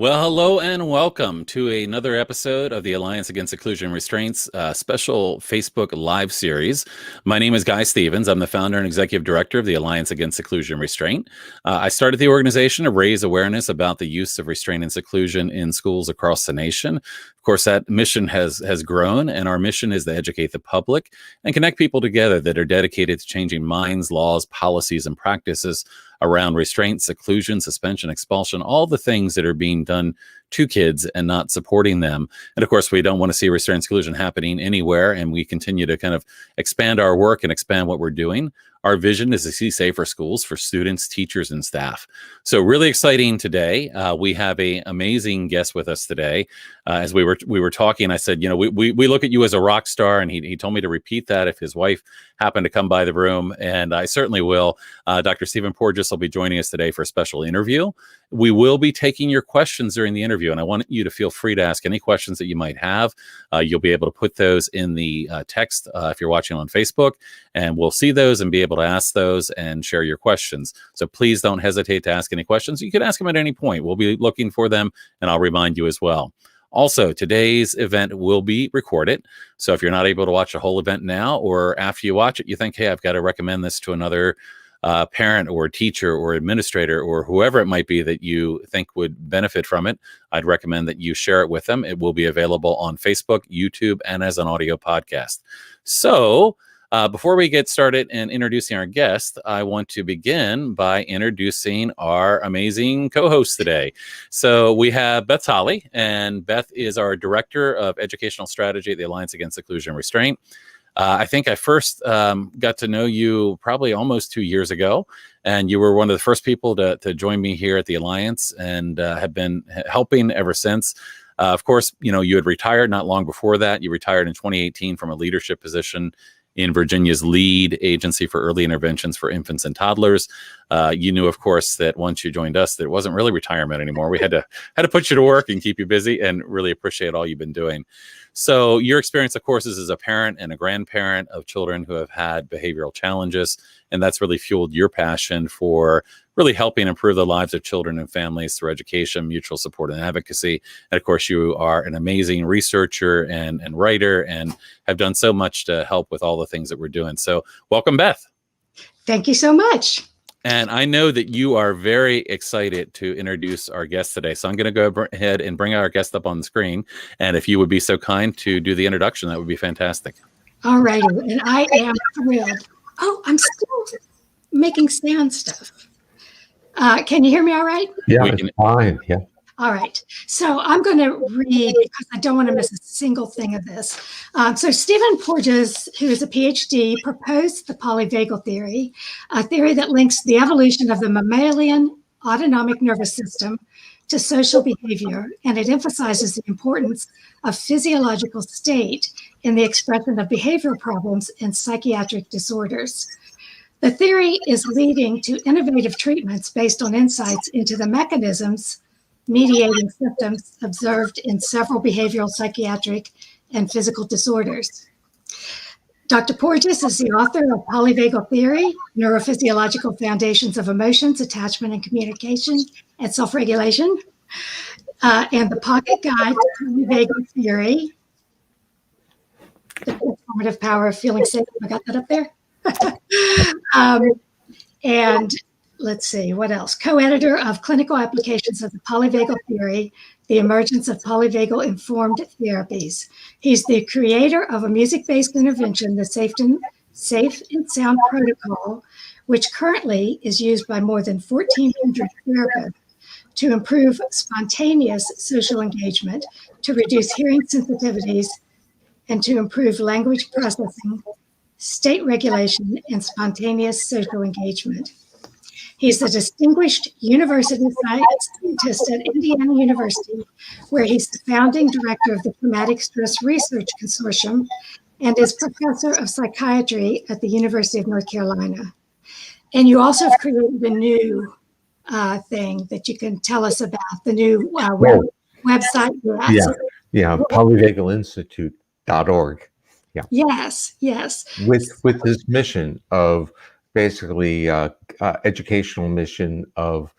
Well, hello and welcome to another episode of the Alliance Against Seclusion and Restraints special Facebook live series. My name is Guy Stevens. I'm the founder and executive director of the Alliance Against Seclusion and Restraint. I started the organization to raise awareness about the use of restraint and seclusion in schools across the nation. Of course, that mission has grown, and our mission is to educate the public and connect people together that are dedicated to changing minds, laws, policies, and practices around restraint, seclusion, suspension, expulsion, all the things that are being done to kids and not supporting them. And of course, we don't want to see restraint and seclusion happening anywhere, and we continue to kind of expand our work and expand what we're doing. Our vision is to see safer schools for students, teachers, and staff. So really exciting today. We have an amazing guest with us today. As we were talking, I said, we look at you as a rock star, and he told me to repeat that if his wife happened to come by the room, and I certainly will. Dr. Porges will be joining us today for a special interview. We will be taking your questions during the interview, and I want you to feel free to ask any questions that you might have. You'll be able to put those in the text if you're watching on Facebook, and we'll see those and be able to ask those and share your questions. So please don't hesitate to ask any questions. You can ask them at any point. We'll be looking for them, and I'll remind you as well. Also, today's event will be recorded. So if you're not able to watch the whole event now, or after you watch it, you think, hey, I've got to recommend this to another parent or teacher or administrator or whoever it might be that you think would benefit from it, I'd recommend that you share it with them. It will be available on Facebook, YouTube, and as an audio podcast. So before we get started and introducing our guest, I want to begin by introducing our amazing co-host today. So we have Beth Tolley, and Beth is our Director of Educational Strategy at the Alliance Against Seclusion and Restraint. I think I first got to know you probably almost 2 years ago, and you were one of the first people to join me here at the Alliance, and have been helping ever since. Of course, you had retired not long before that. You retired in 2018 from a leadership position in Virginia's lead agency for early interventions for infants and toddlers. You knew, of course, that once you joined us, that it wasn't really retirement anymore. We had to put you to work and keep you busy, and really appreciate all you've been doing. So your experience, of course, is as a parent and a grandparent of children who have had behavioral challenges, and that's really fueled your passion for really helping improve the lives of children and families through education, mutual support, and advocacy. And of course, you are an amazing researcher and writer, and have done so much to help with all the things that we're doing. So welcome, Beth. Thank you so much. And I know that you are very excited to introduce our guest today. So I'm going to go ahead and bring our guest up on the screen. And if you would be so kind to do the introduction, that would be fantastic. All righty. And I am thrilled. Oh, I'm still making sound stuff. Can you hear me all right? Yeah, it's fine. Yeah. All right. So I'm going to read because I don't want to miss a single thing of this. So Dr Porges, who is a Ph.D., proposed the Polyvagal Theory, a theory that links the evolution of the mammalian autonomic nervous system to social behavior, and it emphasizes the importance of physiological state in the expression of behavioral problems and psychiatric disorders. The theory is leading to innovative treatments based on insights into the mechanisms mediating symptoms observed in several behavioral, psychiatric, and physical disorders. Dr. Porges is the author of Polyvagal Theory, Neurophysiological Foundations of Emotions, Attachment and Communication, and Self-Regulation, and the Pocket Guide to Polyvagal Theory, The Transformative Power of Feeling Safe. I got that up there. And let's see, what else? Co-editor of Clinical Applications of the Polyvagal Theory, The Emergence of Polyvagal-Informed Therapies. He's the creator of a music-based intervention, the Safe and Sound Protocol, which currently is used by more than 1,400 therapists to improve spontaneous social engagement, to reduce hearing sensitivities, and to improve language processing, state regulation, and spontaneous social engagement. He's a distinguished university scientist at Indiana University, where he's the founding director of the Traumatic Stress Research Consortium and is professor of psychiatry at the University of North Carolina. And you also have created a new thing that you can tell us about, the new website. Yeah, polyvagalinstitute.org. Yeah. Yes. With this mission of basically educational mission of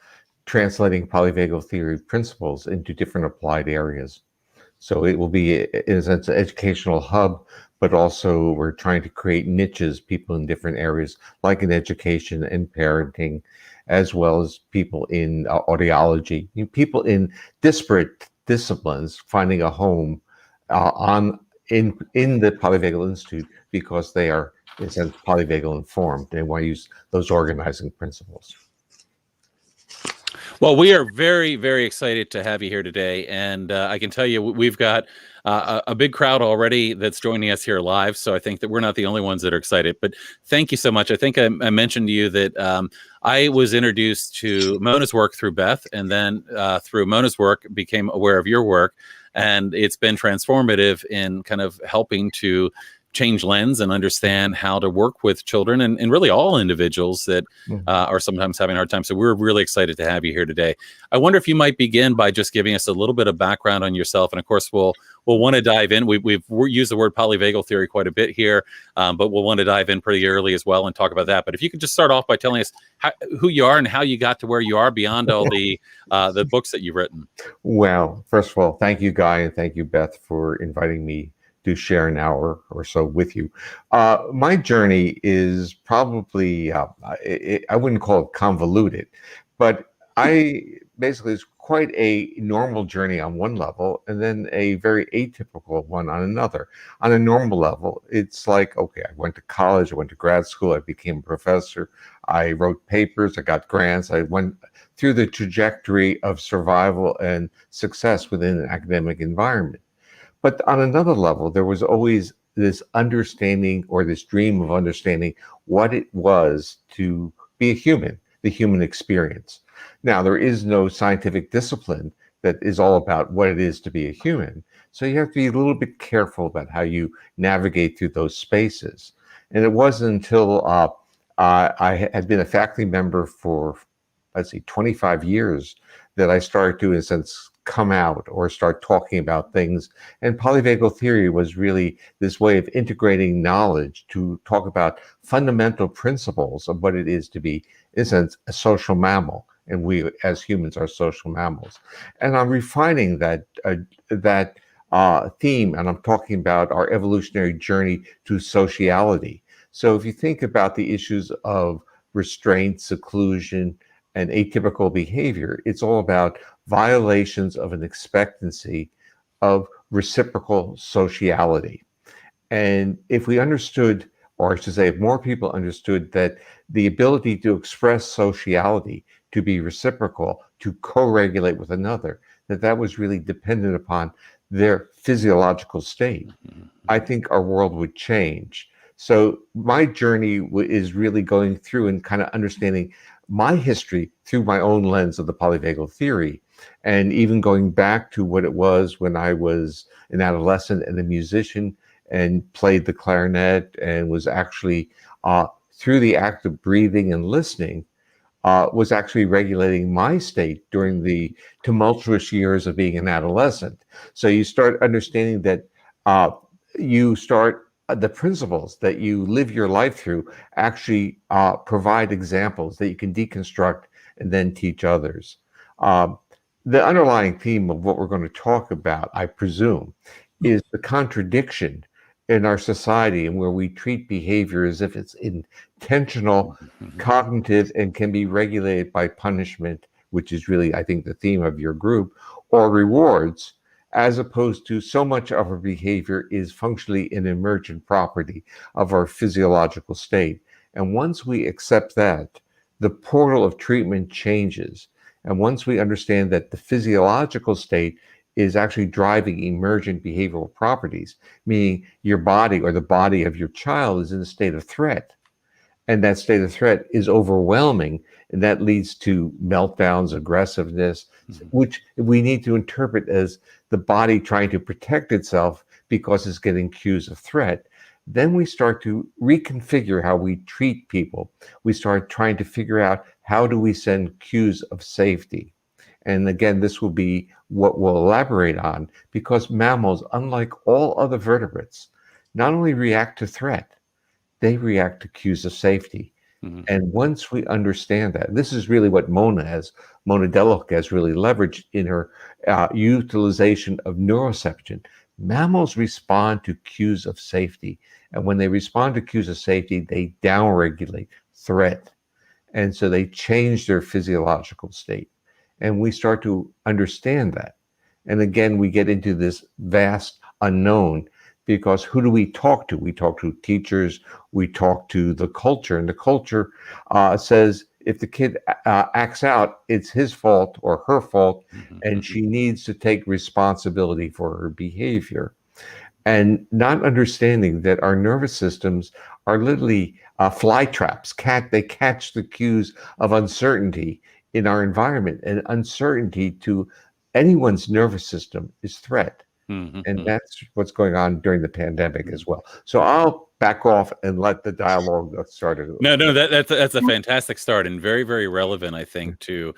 translating polyvagal theory principles into different applied areas. So it will be, in a sense, an educational hub, but also we're trying to create niches, people in different areas, like in education and parenting, as well as people in audiology, people in disparate disciplines finding a home in the Polyvagal Institute because they are, in a sense, polyvagal informed. They want to use those organizing principles. Well, we are very, very excited to have you here today. And I can tell you, we've got a big crowd already that's joining us here live. So I think that we're not the only ones that are excited. But thank you so much. I think I mentioned to you that I was introduced to Mona's work through Beth, and then through Mona's work, became aware of your work. And it's been transformative in kind of helping to change lens and understand how to work with children and really all individuals that are sometimes having a hard time. So we're really excited to have you here today. I wonder if you might begin by just giving us a little bit of background on yourself. And of course, we'll want to dive in. We've used the word polyvagal theory quite a bit here, but we'll want to dive in pretty early as well and talk about that. But if you could just start off by telling us who you are and how you got to where you are beyond all the books that you've written. Well, first of all, thank you, Guy, and thank you, Beth, for inviting me to share an hour or so with you. My journey is probably, I wouldn't call it convoluted, but it's quite a normal journey on one level and then a very atypical one on another. On a normal level, it's like, okay, I went to college, I went to grad school, I became a professor, I wrote papers, I got grants, I went through the trajectory of survival and success within an academic environment. But on another level, there was always this understanding or this dream of understanding what it was to be a human, the human experience. Now, there is no scientific discipline that is all about what it is to be a human. So you have to be a little bit careful about how you navigate through those spaces. And it wasn't until I had been a faculty member for, 25 years that I started to, in a sense, come out or start talking about things. And polyvagal theory was really this way of integrating knowledge to talk about fundamental principles of what it is to be, in a sense, a social mammal. And we, as humans, are social mammals. And I'm refining that theme, and I'm talking about our evolutionary journey to sociality. So if you think about the issues of restraint, seclusion, and atypical behavior, it's all about violations of an expectancy of reciprocal sociality. And if we understood, or I should say, if more people understood that the ability to express sociality, to be reciprocal, to co-regulate with another, that was really dependent upon their physiological state, I think our world would change. So my journey is really going through and kind of understanding my history through my own lens of the polyvagal theory, and even going back to what it was when I was an adolescent and a musician and played the clarinet and was actually, through the act of breathing and listening, was actually regulating my state during the tumultuous years of being an adolescent. So you start understanding that the principles that you live your life through actually provide examples that you can deconstruct and then teach others. The underlying theme of what we're going to talk about, I presume, is the contradiction in our society and where we treat behavior as if it's intentional, cognitive, and can be regulated by punishment, which is really, I think, the theme of your group, or rewards, as opposed to so much of our behavior is functionally an emergent property of our physiological state. And once we accept that, the portal of treatment changes. And once we understand that the physiological state is actually driving emergent behavioral properties, meaning your body or the body of your child is in a state of threat, and that state of threat is overwhelming, and that leads to meltdowns, aggressiveness, which we need to interpret as the body trying to protect itself because it's getting cues of threat. Then we start to reconfigure how we treat people. We start trying to figure out, how do we send cues of safety? And again, this will be what we'll elaborate on, because mammals, unlike all other vertebrates, not only react to threat, they react to cues of safety. Mhm. And once we understand that, this is really what Mona Delok has really leveraged in her utilization of neuroception. Mammals respond to cues of safety. And when they respond to cues of safety, they downregulate threat. And so they change their physiological state. And we start to understand that. And again, we get into this vast unknown because who do we talk to? We talk to teachers, we talk to the culture, and the culture says if the kid acts out, it's his fault or her fault, and she needs to take responsibility for her behavior. And not understanding that our nervous systems are literally fly traps. They catch the cues of uncertainty in our environment, and uncertainty to anyone's nervous system is threat. And that's what's going on during the pandemic as well. So I'll back off and let the dialogue get started. No, that's a fantastic start and very, very relevant, I think, to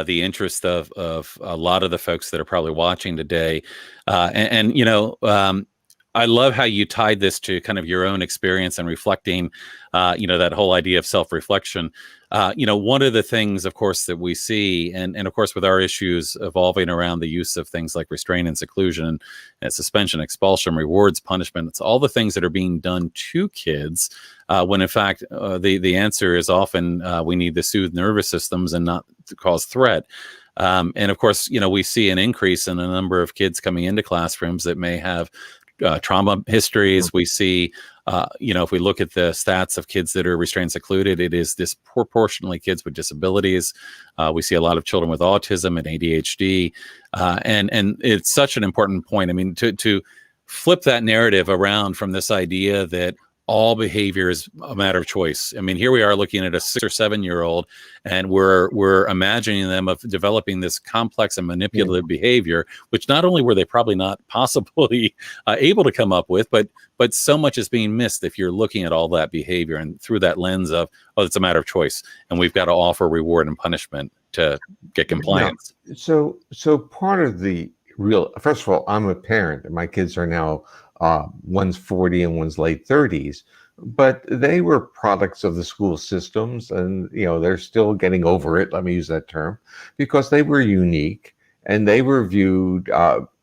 the interest of a lot of the folks that are probably watching today. And you know, I love how you tied this to kind of your own experience and reflecting, you know, that whole idea of self-reflection. You know, one of the things, of course, that we see, and of course, with our issues evolving around the use of things like restraint and seclusion, and suspension, expulsion, rewards, punishment, it's all the things that are being done to kids, when in fact, the answer is often we need to soothe nervous systems and not to cause threat. And of course, you know, we see an increase in the number of kids coming into classrooms that may have trauma histories. We see, you know, if we look at the stats of kids that are restrained secluded, it is disproportionately kids with disabilities. We see a lot of children with autism and ADHD, and it's such an important point. I mean, to flip that narrative around from this idea that all behavior is a matter of choice. I mean, here we are looking at a 6 or 7 year old, and we're imagining them of developing this complex and manipulative behavior, which not only were they probably not possibly able to come up with, but so much is being missed if you're looking at all that behavior and through that lens of, oh, it's a matter of choice, and we've got to offer reward and punishment to get compliance. Now, so part of the first of all, I'm a parent, and my kids are now one's 40 and one's late 30s, but they were products of the school systems, and you know they're still getting over it. Let me use that term, because they were unique and they were viewed.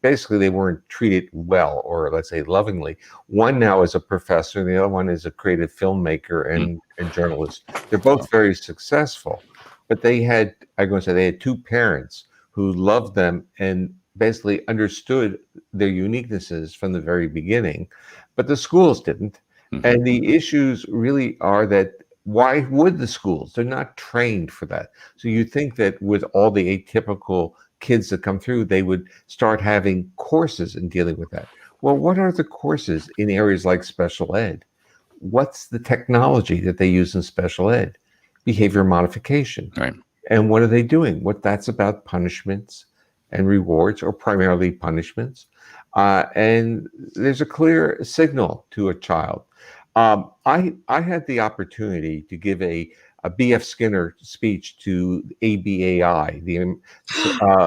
Basically, they weren't treated well, or let's say lovingly. One now is a professor, and the other one is a creative filmmaker and journalist. They're both very successful, but they had two parents who loved them and basically understood their uniquenesses from the very beginning, but the schools didn't. And the issues really are that why would the schools? They're not trained for that. So you think that with all the atypical kids that come through, they would start having courses in dealing with that. Well, what are the courses in areas like special ed? What's the technology that they use in special ed? Behavior modification. Right. And what are they doing? That's about punishments and rewards, or primarily punishments. And there's a clear signal to a child. I had the opportunity to give a B.F. Skinner speech to ABAI, the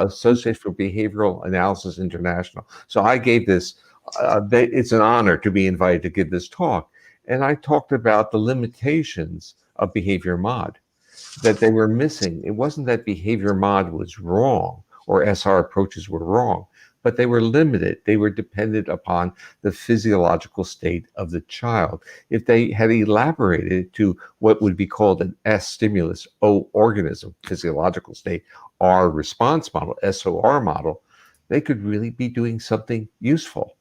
Association for Behavioral Analysis International. So I gave this, it's an honor to be invited to give this talk. And I talked about the limitations of behavior mod that they were missing. It wasn't that behavior mod was wrong, or SR approaches were wrong, but they were limited. They were dependent upon the physiological state of the child. If they had elaborated to what would be called an S stimulus, O organism, physiological state, R response model, SOR model, they could really be doing something useful.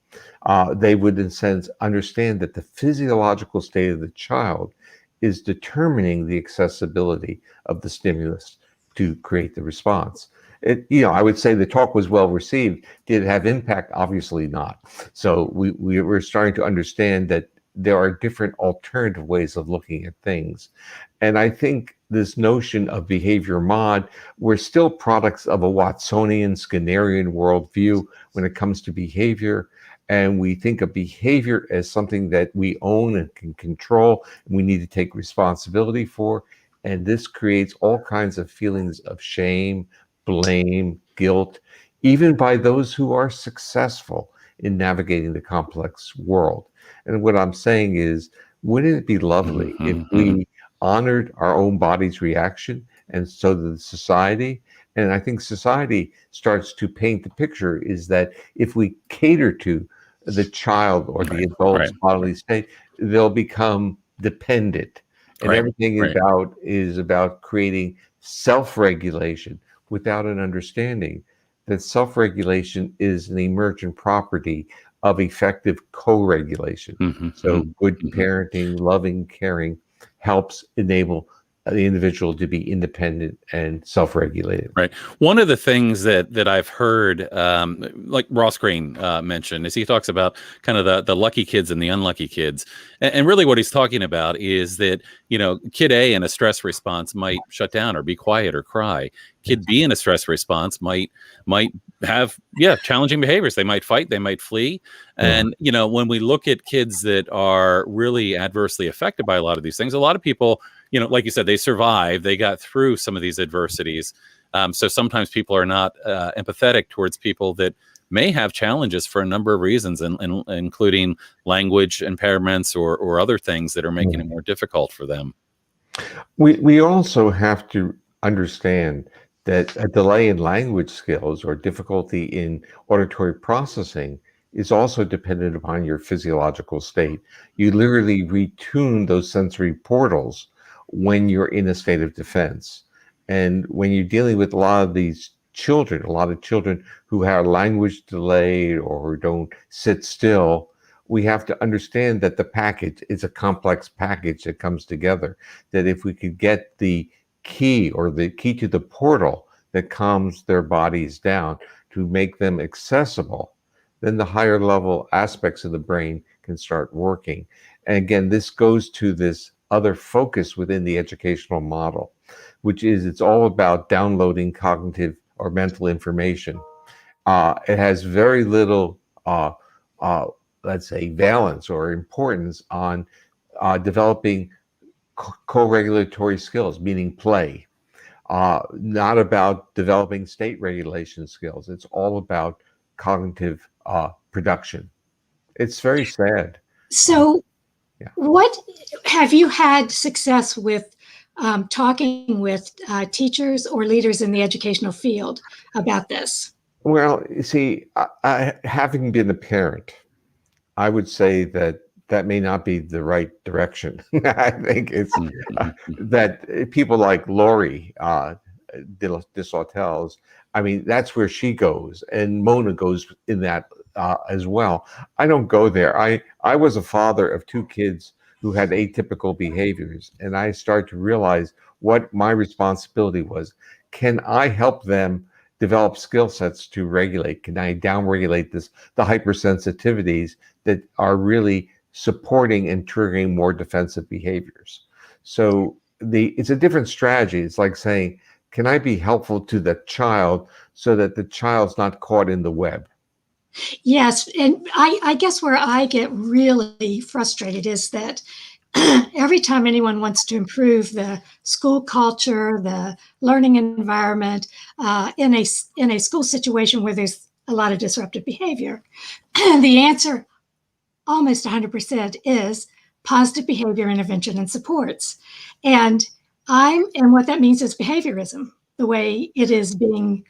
They would, in a sense, understand that the physiological state of the child is determining the accessibility of the stimulus to create the response. I would say the talk was well received. Did it have impact? Obviously not. So we're starting to understand that there are different alternative ways of looking at things. And I think this notion of behavior mod, we're still products of a Watsonian, Skinnerian worldview when it comes to behavior. And we think of behavior as something that we own and can control, and we need to take responsibility for. And this creates all kinds of feelings of shame, blame, guilt, even by those who are successful in navigating the complex world. And what I'm saying is, wouldn't it be lovely if we honored our own body's reaction, and so did society. And I think society starts to paint the picture is that if we cater to the child or the adult's bodily state, they'll become dependent. And everything is about creating self-regulation without an understanding that self-regulation is an emergent property of effective co-regulation. So good parenting, loving, caring helps enable the individual to be independent and self-regulated. Right. One of the things that I've heard, like Ross Green mentioned, is he talks about kind of the lucky kids and the unlucky kids. And really what he's talking about is that, kid A in a stress response might shut down or be quiet or cry. Kid B in a stress response might have, challenging behaviors. They might fight, they might flee. And, when we look at kids that are really adversely affected by a lot of these things, a lot of people, like you said, they survived, they got through some of these adversities. So sometimes people are not empathetic towards people that may have challenges for a number of reasons, and including language impairments or other things that are making it more difficult for them. We also have to understand that a delay in language skills or difficulty in auditory processing is also dependent upon your physiological state. You literally retune those sensory portals when you're in a state of defense. And when you're dealing with a lot of children who have language delayed or who don't sit still, we have to understand that the package is a complex package that comes together. That if we could get the key to the portal that calms their bodies down to make them accessible, then the higher level aspects of the brain can start working. And again, this goes to this other focus within the educational model, which is it's all about downloading cognitive or mental information. It has very little, let's say, valence or importance on developing co-regulatory skills, meaning play. Not about developing state regulation skills. It's all about cognitive production. It's very sad. So what have you had success with talking with teachers or leaders in the educational field about this? Well, you see, I, having been a parent, I would say that may not be the right direction. I think it's that people like Lori Dishotels, I mean, that's where she goes, and Mona goes in that as well. I don't go there. I was a father of two kids who had atypical behaviors, and I started to realize what my responsibility was. Can I help them develop skill sets to regulate? Can I downregulate the hypersensitivities that are really supporting and triggering more defensive behaviors? So it's a different strategy. It's like saying, can I be helpful to the child so that the child's not caught in the web? Yes, and I guess where I get really frustrated is that every time anyone wants to improve the school culture, the learning environment, in a school situation where there's a lot of disruptive behavior, the answer almost 100% is positive behavior intervention and supports. And what that means is behaviorism, the way it is being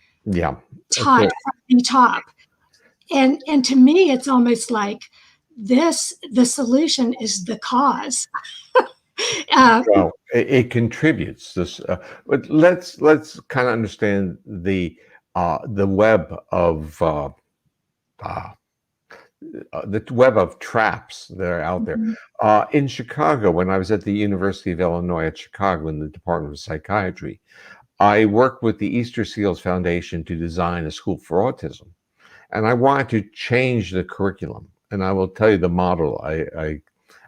taught from the top. And to me, it's almost like the solution is the cause. Well, it contributes. But let's kind of understand the web of traps that are out there. In Chicago, when I was at the University of Illinois at Chicago in the Department of Psychiatry, I worked with the Easter Seals Foundation to design a school for autism. And I wanted to change the curriculum. And I will tell you the model I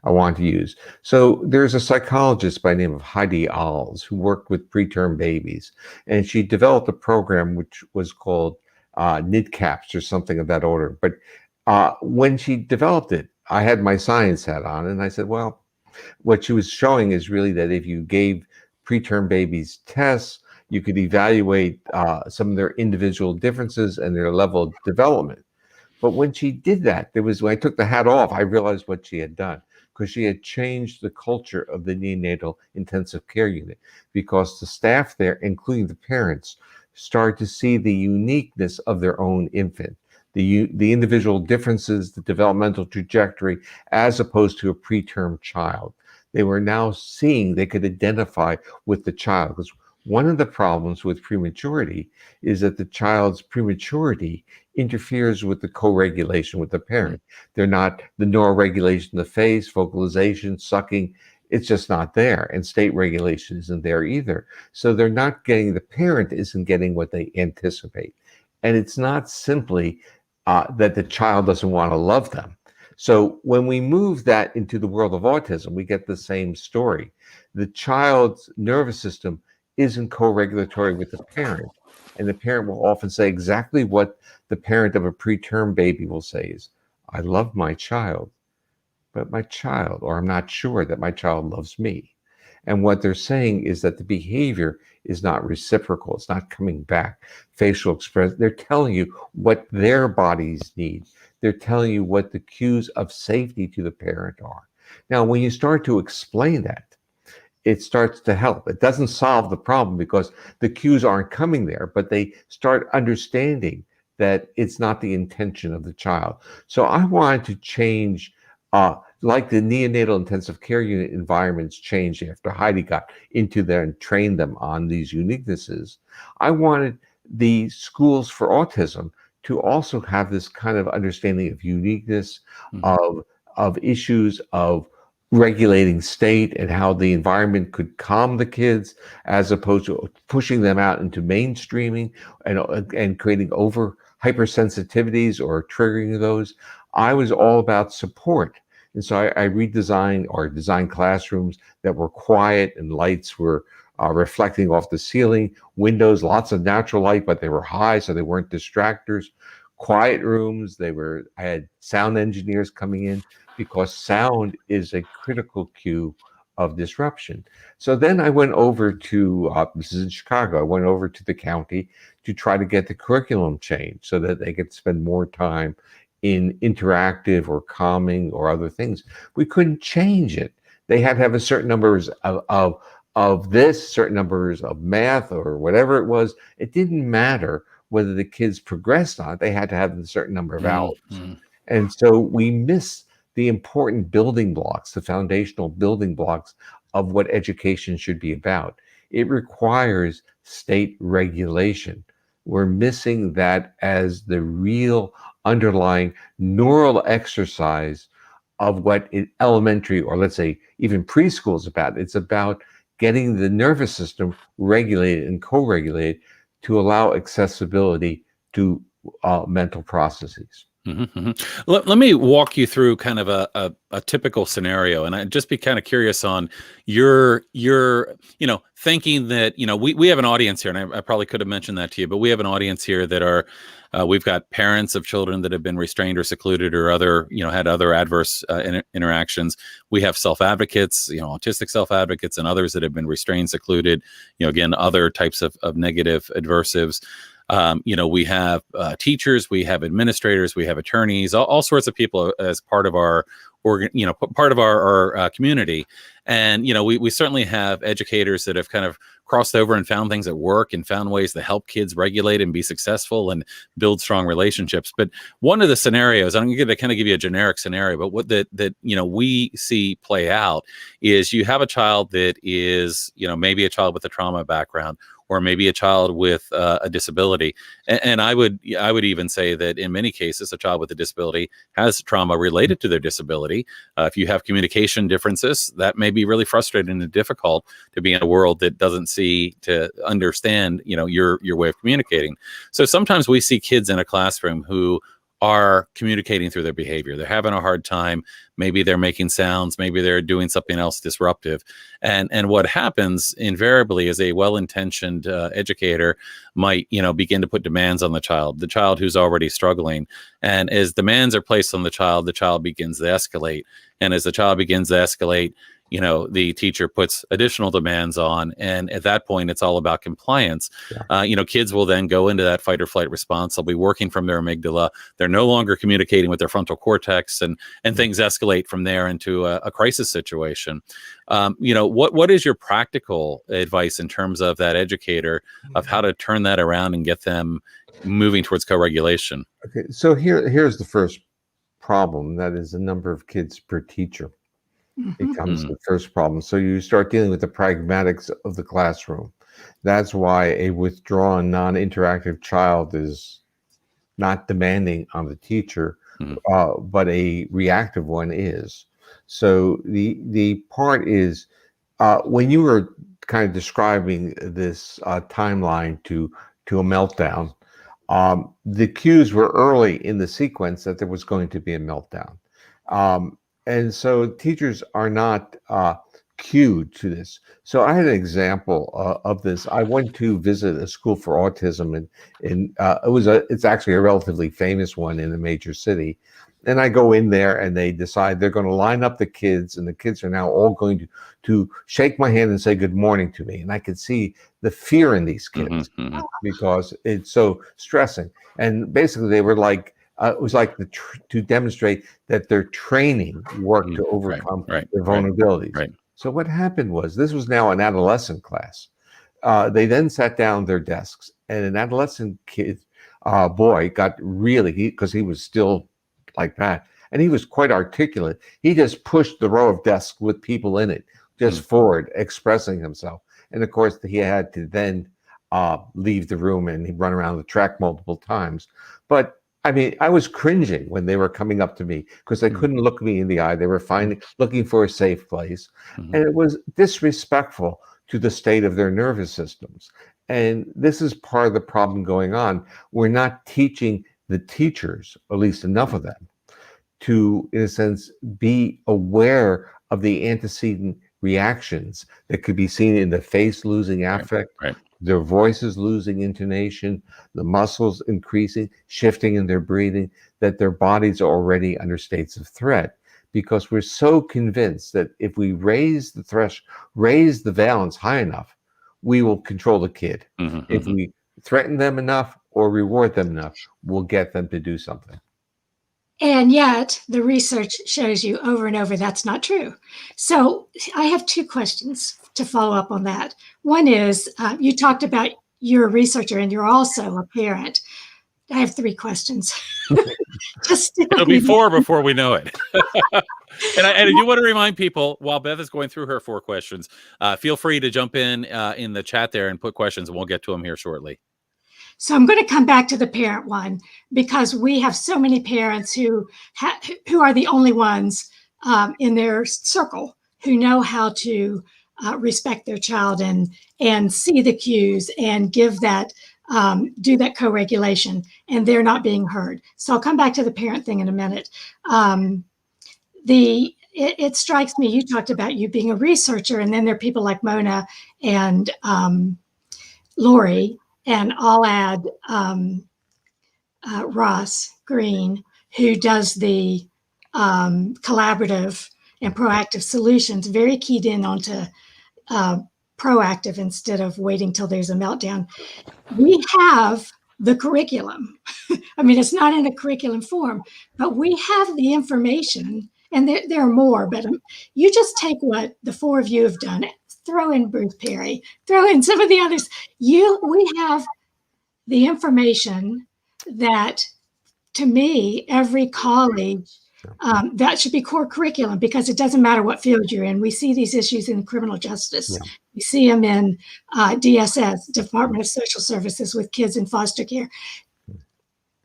want to use. So there's a psychologist by the name of Heidi Alls who worked with preterm babies. And she developed a program which was called NIDCAPS or something of that order. But when she developed it, I had my science hat on. And I said, well, what she was showing is really that if you gave preterm babies tests, you could evaluate some of their individual differences and their level of development. But when she did that, when I took the hat off, I realized what she had done. because she had changed the culture of the neonatal intensive care unit, because the staff there, including the parents, started to see the uniqueness of their own infant, the individual differences, the developmental trajectory, as opposed to a preterm child. They were now seeing they could identify with the child, because one of the problems with prematurity is that the child's prematurity interferes with the co-regulation with the parent. They're not, the neuroregulation of the face, vocalization, sucking, it's just not there. And state regulation isn't there either. So they're not getting, the parent isn't getting what they anticipate. And it's not simply that the child doesn't want to love them. So when we move that into the world of autism, we get the same story. The child's nervous system isn't co-regulatory with the parent. And the parent will often say exactly what the parent of a preterm baby will say is, I love my child, but my child, or I'm not sure that my child loves me. And what they're saying is that the behavior is not reciprocal. It's not coming back. Facial expression, they're telling you what their bodies need. They're telling you what the cues of safety to the parent are. Now, when you start to explain that, it starts to help. It doesn't solve the problem because the cues aren't coming there, but they start understanding that it's not the intention of the child. So I wanted to change, like the neonatal intensive care unit environments changed after Heidi got into there and trained them on these uniquenesses. I wanted the schools for autism to also have this kind of understanding of uniqueness, of issues of regulating state and how the environment could calm the kids, as opposed to pushing them out into mainstreaming and creating hypersensitivities or triggering those. I was all about support. And so I redesigned or designed classrooms that were quiet and lights were reflecting off the ceiling, windows, lots of natural light, but they were high, so they weren't distractors. Quiet rooms, I had sound engineers coming in, because sound is a critical cue of disruption. So then I went over to, this is in Chicago, I went over to the county to try to get the curriculum changed so that they could spend more time in interactive or calming or other things. We couldn't change it. They had to have a certain numbers of this, certain numbers of math or whatever it was. It didn't matter whether the kids progressed on it. They had to have a certain number of hours. And so we missed the important building blocks, the foundational building blocks of what education should be about. It requires state regulation. We're missing that as the real underlying neural exercise of what elementary, or let's say even preschool, is about. It's about getting the nervous system regulated and co-regulated to allow accessibility to mental processes. Let me walk you through kind of a typical scenario, and I'd just be kind of curious on your thinking that, we have an audience here, and I probably could have mentioned that to you, but we have an audience here that are, we've got parents of children that have been restrained or secluded or other, had other adverse interactions. We have self-advocates, autistic self-advocates, and others that have been restrained, secluded, again, other types of negative adversives. We have teachers, we have administrators, we have attorneys, all sorts of people as part of our part of our community. And, we certainly have educators that have kind of crossed over and found things that work and found ways to help kids regulate and be successful and build strong relationships. But one of the scenarios, I'm going to kind of give you a generic scenario, but what that we see play out is you have a child that is, maybe a child with a trauma background, or maybe a child with a disability. And I would even say that in many cases, a child with a disability has trauma related to their disability. If you have communication differences, that may be really frustrating and difficult to be in a world that doesn't see to understand, your way of communicating. So sometimes we see kids in a classroom who are communicating through their behavior. They're having a hard time. Maybe they're making sounds. Maybe they're doing something else disruptive. And what happens invariably is a well-intentioned educator might, begin to put demands on the child who's already struggling. And as demands are placed on the child begins to escalate. And as the child begins to escalate, the teacher puts additional demands on, and at that point it's all about compliance. Kids will then go into that fight or flight response. They'll be working from their amygdala. They're no longer communicating with their frontal cortex, and things escalate from there into a crisis situation. What is your practical advice in terms of that educator of how to turn that around and get them moving towards co-regulation? Okay, so here's the first problem. That is the number of kids per teacher becomes the first problem. So you start dealing with the pragmatics of the classroom. That's why a withdrawn, non-interactive child is not demanding on the teacher, but a reactive one is. So the part is, when you were kind of describing this timeline to a meltdown, the cues were early in the sequence that there was going to be a meltdown. And so teachers are not cued to this. So I had an example of this. I went to visit a school for autism, and it's actually a relatively famous one in a major city. And I go in there, and they decide they're going to line up the kids, and the kids are now all going to shake my hand and say good morning to me. And I could see the fear in these kids because it's so stressing. And basically, they were like, it was like to demonstrate that their training worked to overcome their vulnerabilities. Right. So what happened was, this was now an adolescent class. They then sat down at their desks, and an adolescent kid, boy, got really, because he was still like that, and he was quite articulate. He just pushed the row of desks with people in it, just forward, expressing himself. And of course, he had to then leave the room, and he'd run around the track multiple times. But I mean, I was cringing when they were coming up to me because they couldn't look me in the eye. They were looking for a safe place. And it was disrespectful to the state of their nervous systems. And this is part of the problem going on. We're not teaching the teachers, at least enough of them, to, in a sense, be aware of the antecedent reactions that could be seen in the face losing affect, their voices losing intonation, the muscles increasing, shifting in their breathing, that their bodies are already under states of threat. Because we're so convinced that if we raise the valence high enough, we will control the kid. If we threaten them enough or reward them enough, we'll get them to do something. And yet the research shows you over and over that's not true. So I have two questions to follow up on that. One is, you talked about you're a researcher and you're also a parent. I have three questions. It'll be four before we know it. And I do want to remind people, while Beth is going through her four questions, feel free to jump in the chat there and put questions, and we'll get to them here shortly. So I'm going to come back to the parent one, because we have so many parents who are the only ones in their circle who know how to respect their child and see the cues and give that, do that co-regulation, and they're not being heard. So I'll come back to the parent thing in a minute. It strikes me, you talked about you being a researcher, and then there are people like Mona and Lori, and I'll add Ross Green, who does the collaborative and proactive solutions, very keyed in onto proactive instead of waiting till there's a meltdown. We have the curriculum. I mean, it's not in a curriculum form, but we have the information, and there are more, but you just take what the four of you have done, throw in Bruce Perry, throw in some of the others. We have the information that, to me, every college, that should be core curriculum, because it doesn't matter what field you're in. We see these issues in criminal justice. Yeah. We see them in DSS, Department of Social Services, with kids in foster care.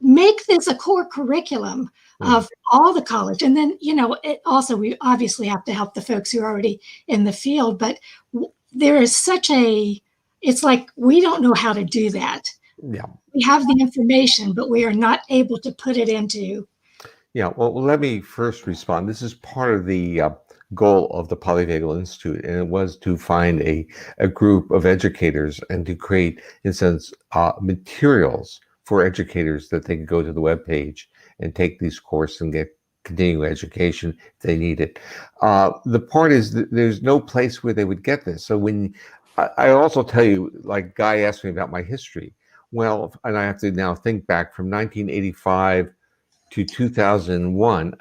Make this a core curriculum of all the college. And then, we obviously have to help the folks who are already in the field, but there is it's like we don't know how to do that. Yeah. We have the information, but we are not able to put it into. Yeah, well, let me first respond. This is part of the goal of the Polyvagal Institute, and it was to find a group of educators and to create, in a sense, materials for educators that they could go to the webpage and take these courses and get continuing education if they need it. The part is that there's no place where they would get this. So when I also tell you, like Guy asked me about my history. Well, and I have to now think back from 1985 to 2001.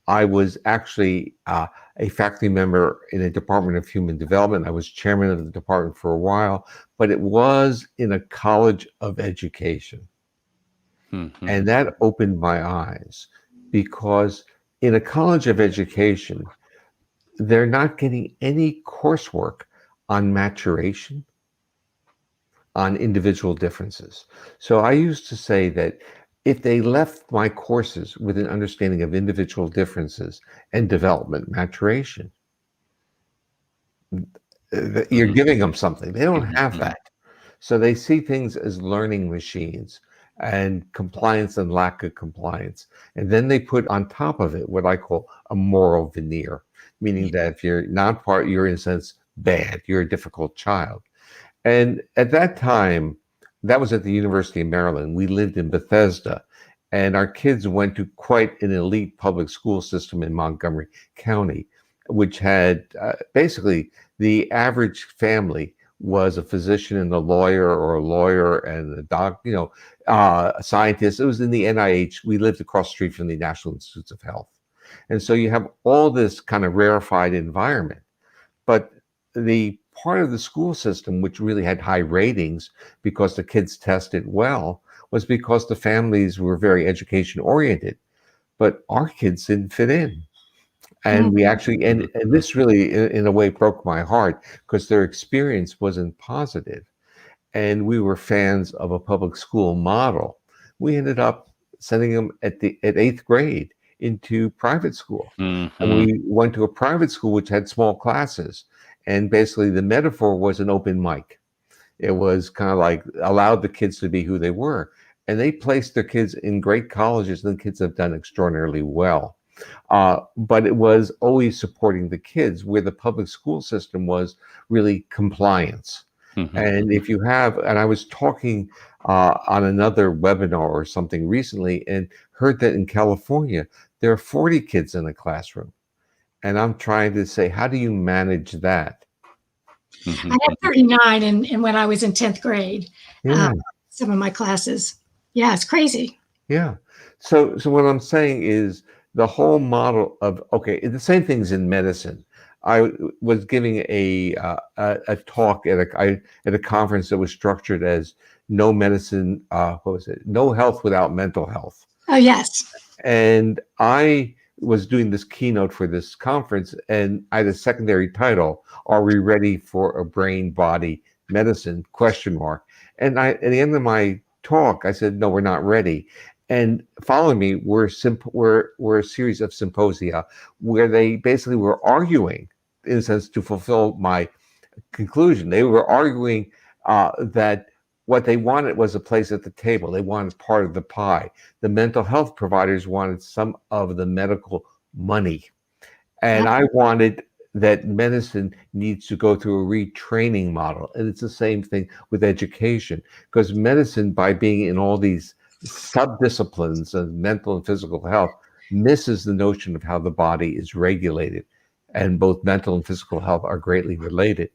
I was actually a faculty member in a Department of Human Development. I was chairman of the department for a while, but it was in a college of education. Mm-hmm. And that opened my eyes, because in a college of education, they're not getting any coursework on maturation, on individual differences. So I used to say that if they left my courses with an understanding of individual differences and development, maturation, you're giving them something. They don't have that. So they see things as learning machines and compliance and lack of compliance. And then they put on top of it what I call a moral veneer, meaning that if you're not part, you're in a sense bad, you're a difficult child. And at that time, that was at the University of Maryland. We lived in Bethesda, and our kids went to quite an elite public school system in Montgomery County, which had basically the average family was a physician and a lawyer, or a lawyer and a doctor, a scientist. It was in the NIH. We lived across the street from the National Institutes of Health. And so you have all this kind of rarefied environment. But the part of the school system which really had high ratings because the kids tested well was because the families were very education oriented. But our kids didn't fit in. And we actually, and this really, in a way, broke my heart, because their experience wasn't positive. And we were fans of a public school model. We ended up sending them at 8th grade into private school. Mm-hmm. And we went to a private school which had small classes. And basically the metaphor was an open mic. It was kind of like allowed the kids to be who they were. And they placed their kids in great colleges, and the kids have done extraordinarily well. But it was always supporting the kids, where the public school system was really compliance. Mm-hmm. And if you have, and I was talking on another webinar or something recently, and heard that in California, there are 40 kids in a classroom. And I'm trying to say, how do you manage that? Mm-hmm. I had 39 and when I was in 10th grade, Yeah. some of my classes. Yeah, it's crazy. Yeah. So what I'm saying is, the whole model of, okay, the same things in medicine. I was giving a talk at a conference that was structured as no medicine, no health without mental health. Oh, yes. And I was doing this keynote for this conference, and I had a secondary title, "Are we ready for a brain-body medicine?" ? And at the end of my talk, I said, "No, we're not ready." And following me were a series of symposia where they basically were arguing, in a sense, to fulfill my conclusion. They were arguing that what they wanted was a place at the table. They wanted part of the pie. The mental health providers wanted some of the medical money. And I wanted that medicine needs to go through a retraining model. And it's the same thing with education, because medicine, by being in all these subdisciplines of mental and physical health, misses the notion of how the body is regulated, and both mental and physical health are greatly related.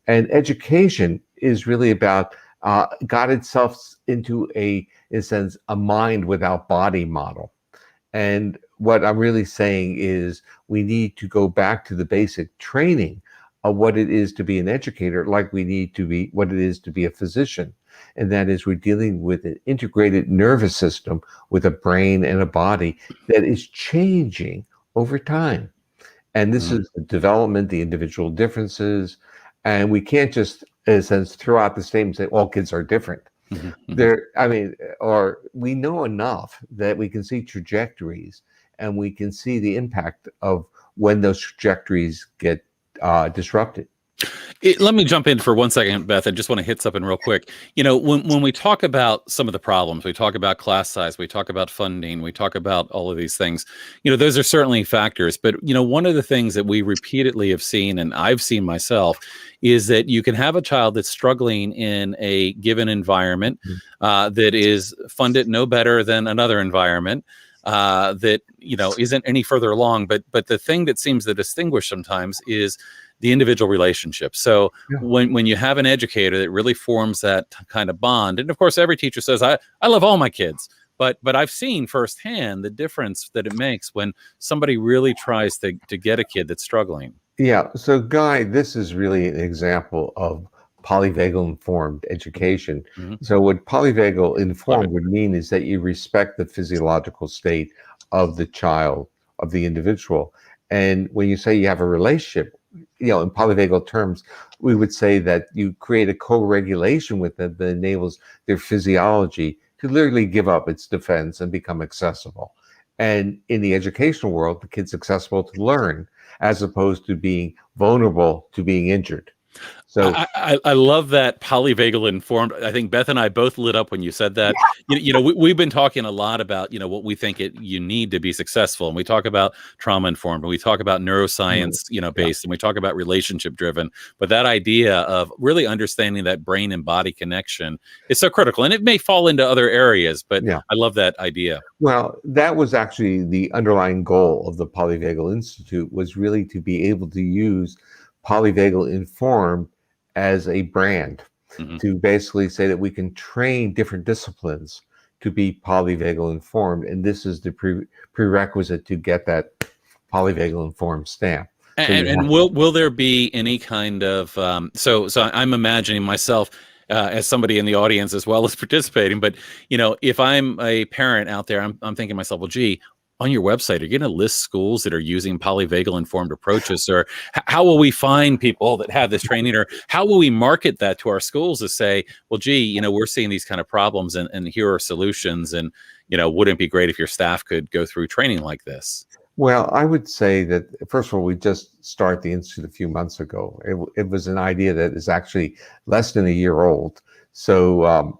And education is really about got itself into in a sense, a mind without body model. And what I'm really saying is we need to go back to the basic training of what it is to be an educator, like we need to be what it is to be a physician. And that is, we're dealing with an integrated nervous system with a brain and a body that is changing over time. And this is the development, the individual differences. And we can't just, in a sense, throw out the statement and say all kids are different. Or we know enough that we can see trajectories, and we can see the impact of when those trajectories get disrupted. Let me jump in for 1 second, Beth. I just want to hit something real quick. When we talk about some of the problems, we talk about class size, we talk about funding, we talk about all of these things, those are certainly factors. But, one of the things that we repeatedly have seen, and I've seen myself, is that you can have a child that's struggling in a given environment that is funded no better than another environment. that isn't any further along. But the thing that seems to distinguish sometimes is the individual relationship. So Yeah. when you have an educator that really forms that kind of bond, and of course every teacher says I love all my kids, but I've seen firsthand the difference that it makes when somebody really tries to get a kid that's struggling. Yeah. So, Guy, this is really an example of polyvagal informed education. Mhm. So, what polyvagal Love it. informed would mean is that you respect the physiological state of the child, of the individual. And when you say you have a relationship, in polyvagal terms, we would say that you create a co-regulation with them that enables their physiology to literally give up its defense and become accessible. And in the educational world, the kid's accessible to learn as opposed to being vulnerable to being injured. So I love that polyvagal informed. I think Beth and I both lit up when you said that. We've been talking a lot about what we think you need to be successful, and we talk about trauma informed, and we talk about neuroscience based, and we talk about relationship driven. But that idea of really understanding that brain and body connection is so critical, and it may fall into other areas, but I love that idea. Well, that was actually the underlying goal of the Polyvagal Institute, was really to be able to use Polyvagal Informed as a brand, to basically say that we can train different disciplines to be polyvagal informed, and this is the prerequisite to get that polyvagal informed stamp. And will there be any kind of so I'm imagining myself as somebody in the audience as well as participating, but if I'm a parent out there, I'm thinking to myself, well, gee, on your website, are you going to list schools that are using polyvagal informed approaches, or how will we find people that have this training, or how will we market that to our schools to say, well, gee, we're seeing these kind of problems, and here are solutions, and wouldn't it be great if your staff could go through training like this? Well, I would say that, first of all, we just started the Institute a few months ago. It was an idea that is actually less than a year old. So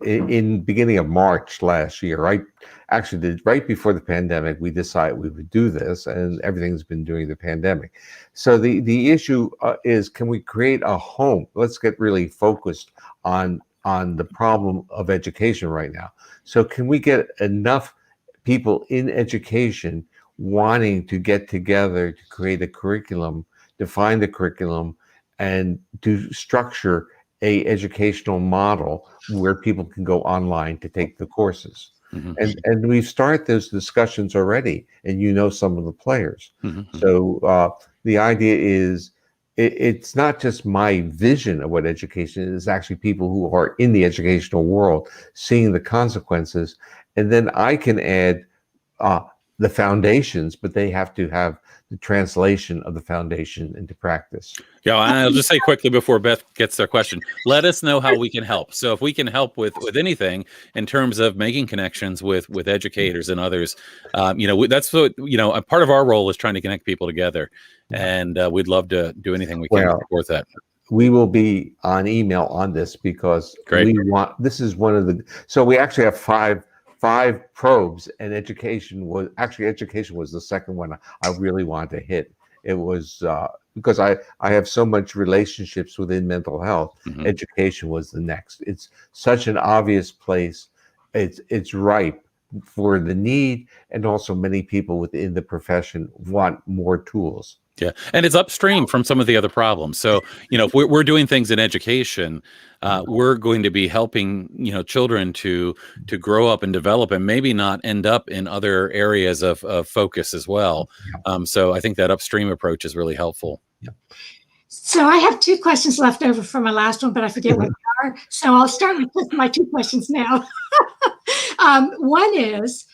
in beginning of March last year, right before the pandemic, we decided we would do this, and everything's been during the pandemic. So the issue is, can we create a home? Let's get really focused on the problem of education right now. So can we get enough people in education wanting to get together to create a curriculum, define the curriculum, and to structure a educational model where people can go online to take the courses? And we've started those discussions already, and some of the players. So the idea is, it's not just my vision of what education is, it's actually people who are in the educational world seeing the consequences. And then I can add the foundations, but they have to have the translation of the foundation into practice. Yeah, and I'll just say quickly before Beth gets their question, let us know how we can help. So if we can help with anything in terms of making connections with educators and others, that's what, a part of our role is trying to connect people together. And we'd love to do anything we can to support that. We will be on email on this, because this is one of the, so we actually have five probes, and education was the second one I really wanted to hit. It was because I have so much relationships within mental health. Education was the next. It's such an obvious place. It's ripe for the need, and also many people within the profession want more tools. Yeah, and it's upstream from some of the other problems. So, if we're doing things in education, we're going to be helping, children to grow up and develop, and maybe not end up in other areas of focus as well. So I think that upstream approach is really helpful. So I have two questions left over from my last one, but I forget what they are. So I'll start with my two questions now. One is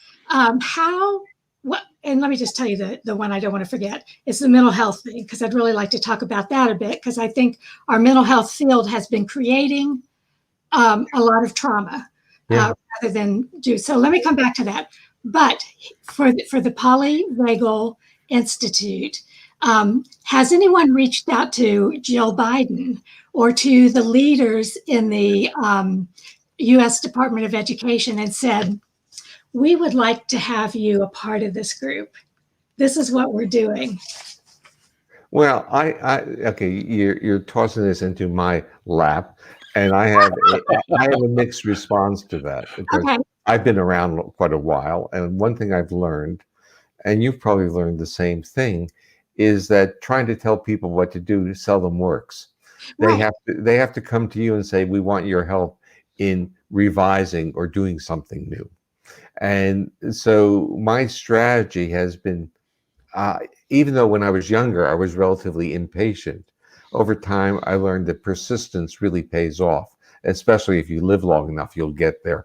and let me just tell you the one I don't want to forget is the mental health thing, because I'd really like to talk about that a bit, because I think our mental health field has been creating a lot of trauma rather than do. So let me come back to that. But for the Polyvagal Institute, has anyone reached out to Jill Biden or to the leaders in the U.S. Department of Education and said, we would like to have you a part of this group? This is what we're doing. Well, okay, you're tossing this into my lap, and I have a mixed response to that. Okay. I've been around quite a while, and one thing I've learned, and you've probably learned the same thing, is that trying to tell people what to do seldom works. Right. They have to come to you and say, we want your help in revising or doing something new. And so my strategy has been, even though when I was younger I was relatively impatient, over time I learned that persistence really pays off, especially if you live long enough, you'll get there.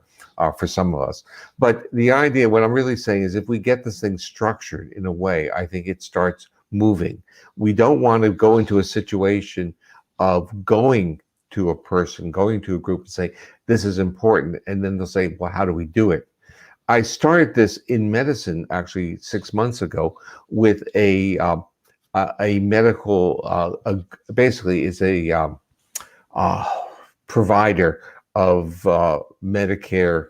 For some of us. But the idea, what I'm really saying is, if we get this thing structured in a way, I think it starts moving. We don't want to go into a situation of going to a person, going to a group and say, this is important. And then they'll say, well, how do we do it? I started this in medicine actually 6 months ago with a medical, basically is a provider of Medicare.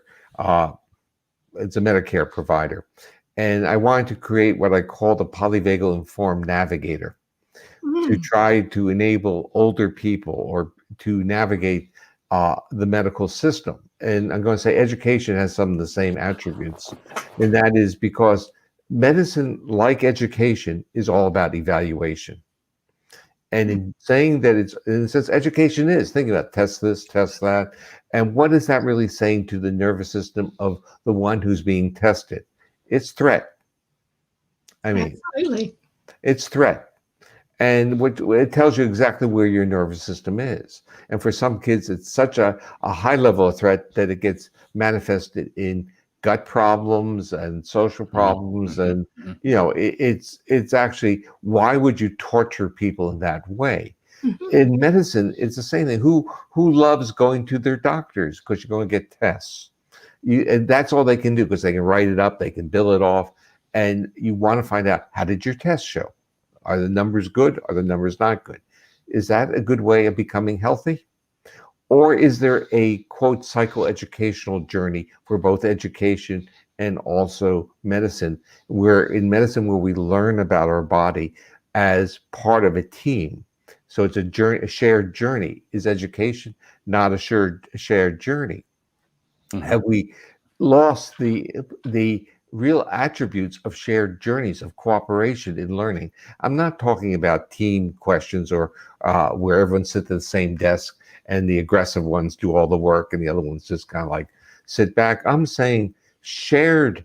It's a Medicare provider. And I wanted to create what I call the Polyvagal-Informed navigator to try to enable older people or to navigate the medical system. And I'm going to say education has some of the same attributes. And that is because medicine, like education, is all about evaluation. And in saying that it's, in a sense, education is, think about test this, test that. And what is that really saying to the nervous system of the one who's being tested? It's threat. I mean, absolutely. It's threat. And it tells you exactly where your nervous system is. And for some kids, it's such a high level of threat that it gets manifested in gut problems and social problems. And, it's actually, why would you torture people in that way? In medicine, it's the same thing. Who loves going to their doctors? Because you're going to get tests. And that's all they can do, because they can write it up, they can bill it off. And you want to find out, how did your test show? Are the numbers good? Are the numbers not good? Is that a good way of becoming healthy? Or is there a, quote, psychoeducational journey for both education and also medicine, where in medicine, where we learn about our body as part of a team? So it's a journey, a shared journey. Is education not a shared journey? Have we lost the real attributes of shared journeys of cooperation in learning? I'm not talking about team questions or where everyone sits at the same desk and the aggressive ones do all the work and the other ones just kind of like sit back. I'm saying shared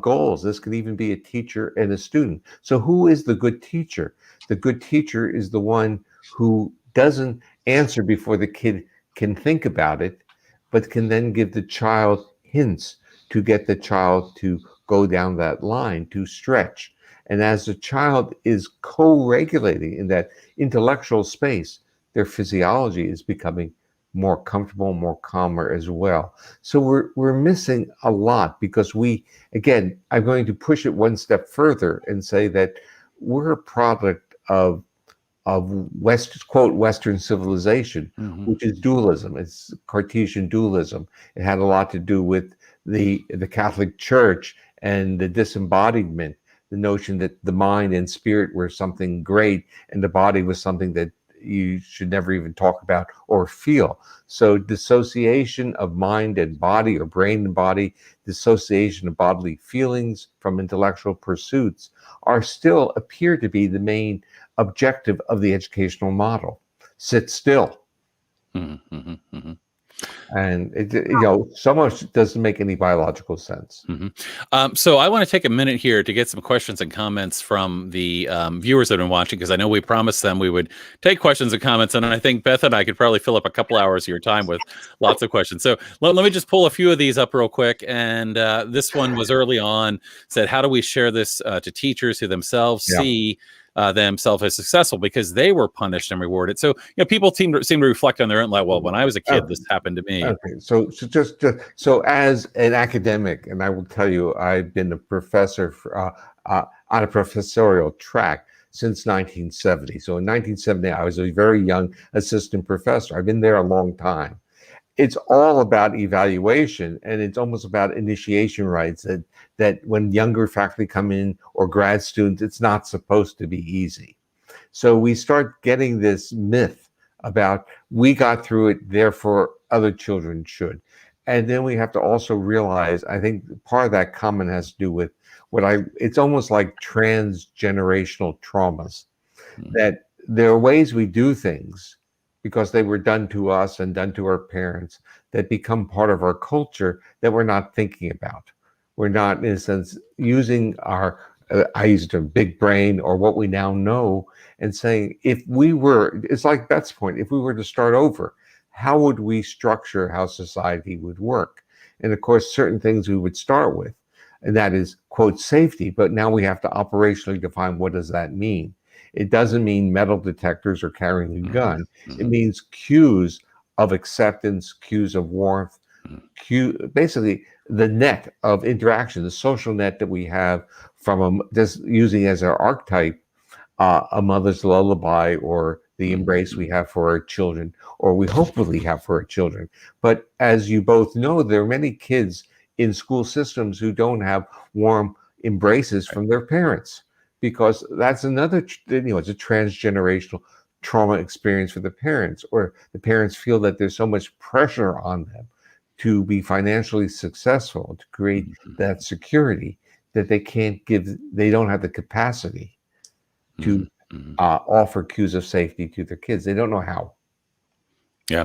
goals. This could even be a teacher and a student. So who is the good teacher? The good teacher is the one who doesn't answer before the kid can think about it, but can then give the child hints to get the child to go down that line, to stretch. And as the child is co-regulating in that intellectual space, their physiology is becoming more comfortable, more calmer as well. So we're missing a lot, because we, again, I'm going to push it one step further and say that we're a product of quote, Western civilization, which is dualism. It's Cartesian dualism. It had a lot to do with the Catholic Church and the disembodiment, the notion that the mind and spirit were something great and the body was something that you should never even talk about or feel. So dissociation of mind and body, or brain and body, dissociation of bodily feelings from intellectual pursuits are still appear to be the main objective of the educational model. Sit still. And so much doesn't make any biological sense. So I want to take a minute here to get some questions and comments from the viewers that have been watching, because I know we promised them we would take questions and comments, and I think Beth and I could probably fill up a couple hours of your time with lots of questions. So let me just pull a few of these up real quick. And this one was early on, said, how do we share this to teachers who themselves see themselves as successful because they were punished and rewarded? So people seem to reflect on their own life. Well, when I was a kid, this happened to me. Okay, so as an academic, and I will tell you, I've been a professor on a professorial track since 1970. So in 1970, I was a very young assistant professor. I've been there a long time. It's all about evaluation, and it's almost about initiation rites, that when younger faculty come in, or grad students, it's not supposed to be easy. So we start getting this myth about, we got through it, therefore other children should. And then we have to also realize, I think part of that comment has to do with it's almost like transgenerational traumas, that there are ways we do things because they were done to us and done to our parents that become part of our culture that we're not thinking about. We're not, in a sense, using our, I use the term big brain, or what we now know, and saying, it's like Beth's point, if we were to start over, how would we structure how society would work? And of course, certain things we would start with, and that is, quote, safety. But now we have to operationally define, what does that mean? It doesn't mean metal detectors or carrying a gun. It means cues of acceptance, cues of warmth, basically the net of interaction, the social net that we have from just using as our archetype, a mother's lullaby, or the embrace we have for our children, or we hopefully have for our children. But as you both know, there are many kids in school systems who don't have warm embraces from their parents, because that's another, it's a transgenerational trauma experience for the parents, or the parents feel that there's so much pressure on them to be financially successful, to create that security, that they don't have the capacity to offer cues of safety to their kids. They don't know how. Yeah.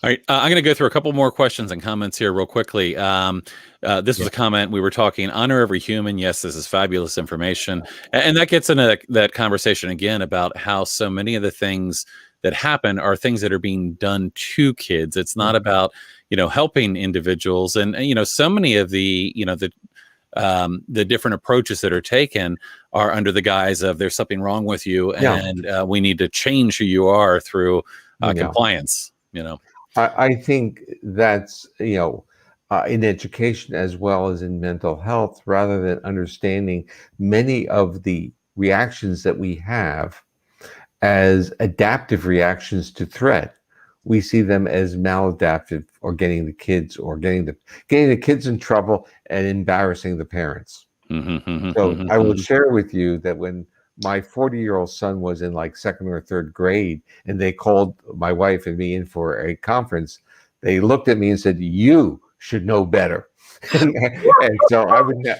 All right. I'm going to go through a couple more questions and comments here real quickly. This was a comment. We were talking, honor every human. Yes, this is fabulous information. And that gets into that conversation again about how so many of the things that happen are things that are being done to kids. It's not about, helping individuals. And so many of the different approaches that are taken are under the guise of there's something wrong with you, and we need to change who you are through compliance. I think that's in education as well as in mental health, rather than understanding many of the reactions that we have as adaptive reactions to threat, we see them as maladaptive, or getting the kids in trouble and embarrassing the parents. So I will share with you that when my 40-year-old son was in like second or third grade, and they called my wife and me in for a conference, they looked at me and said, "You should know better." and so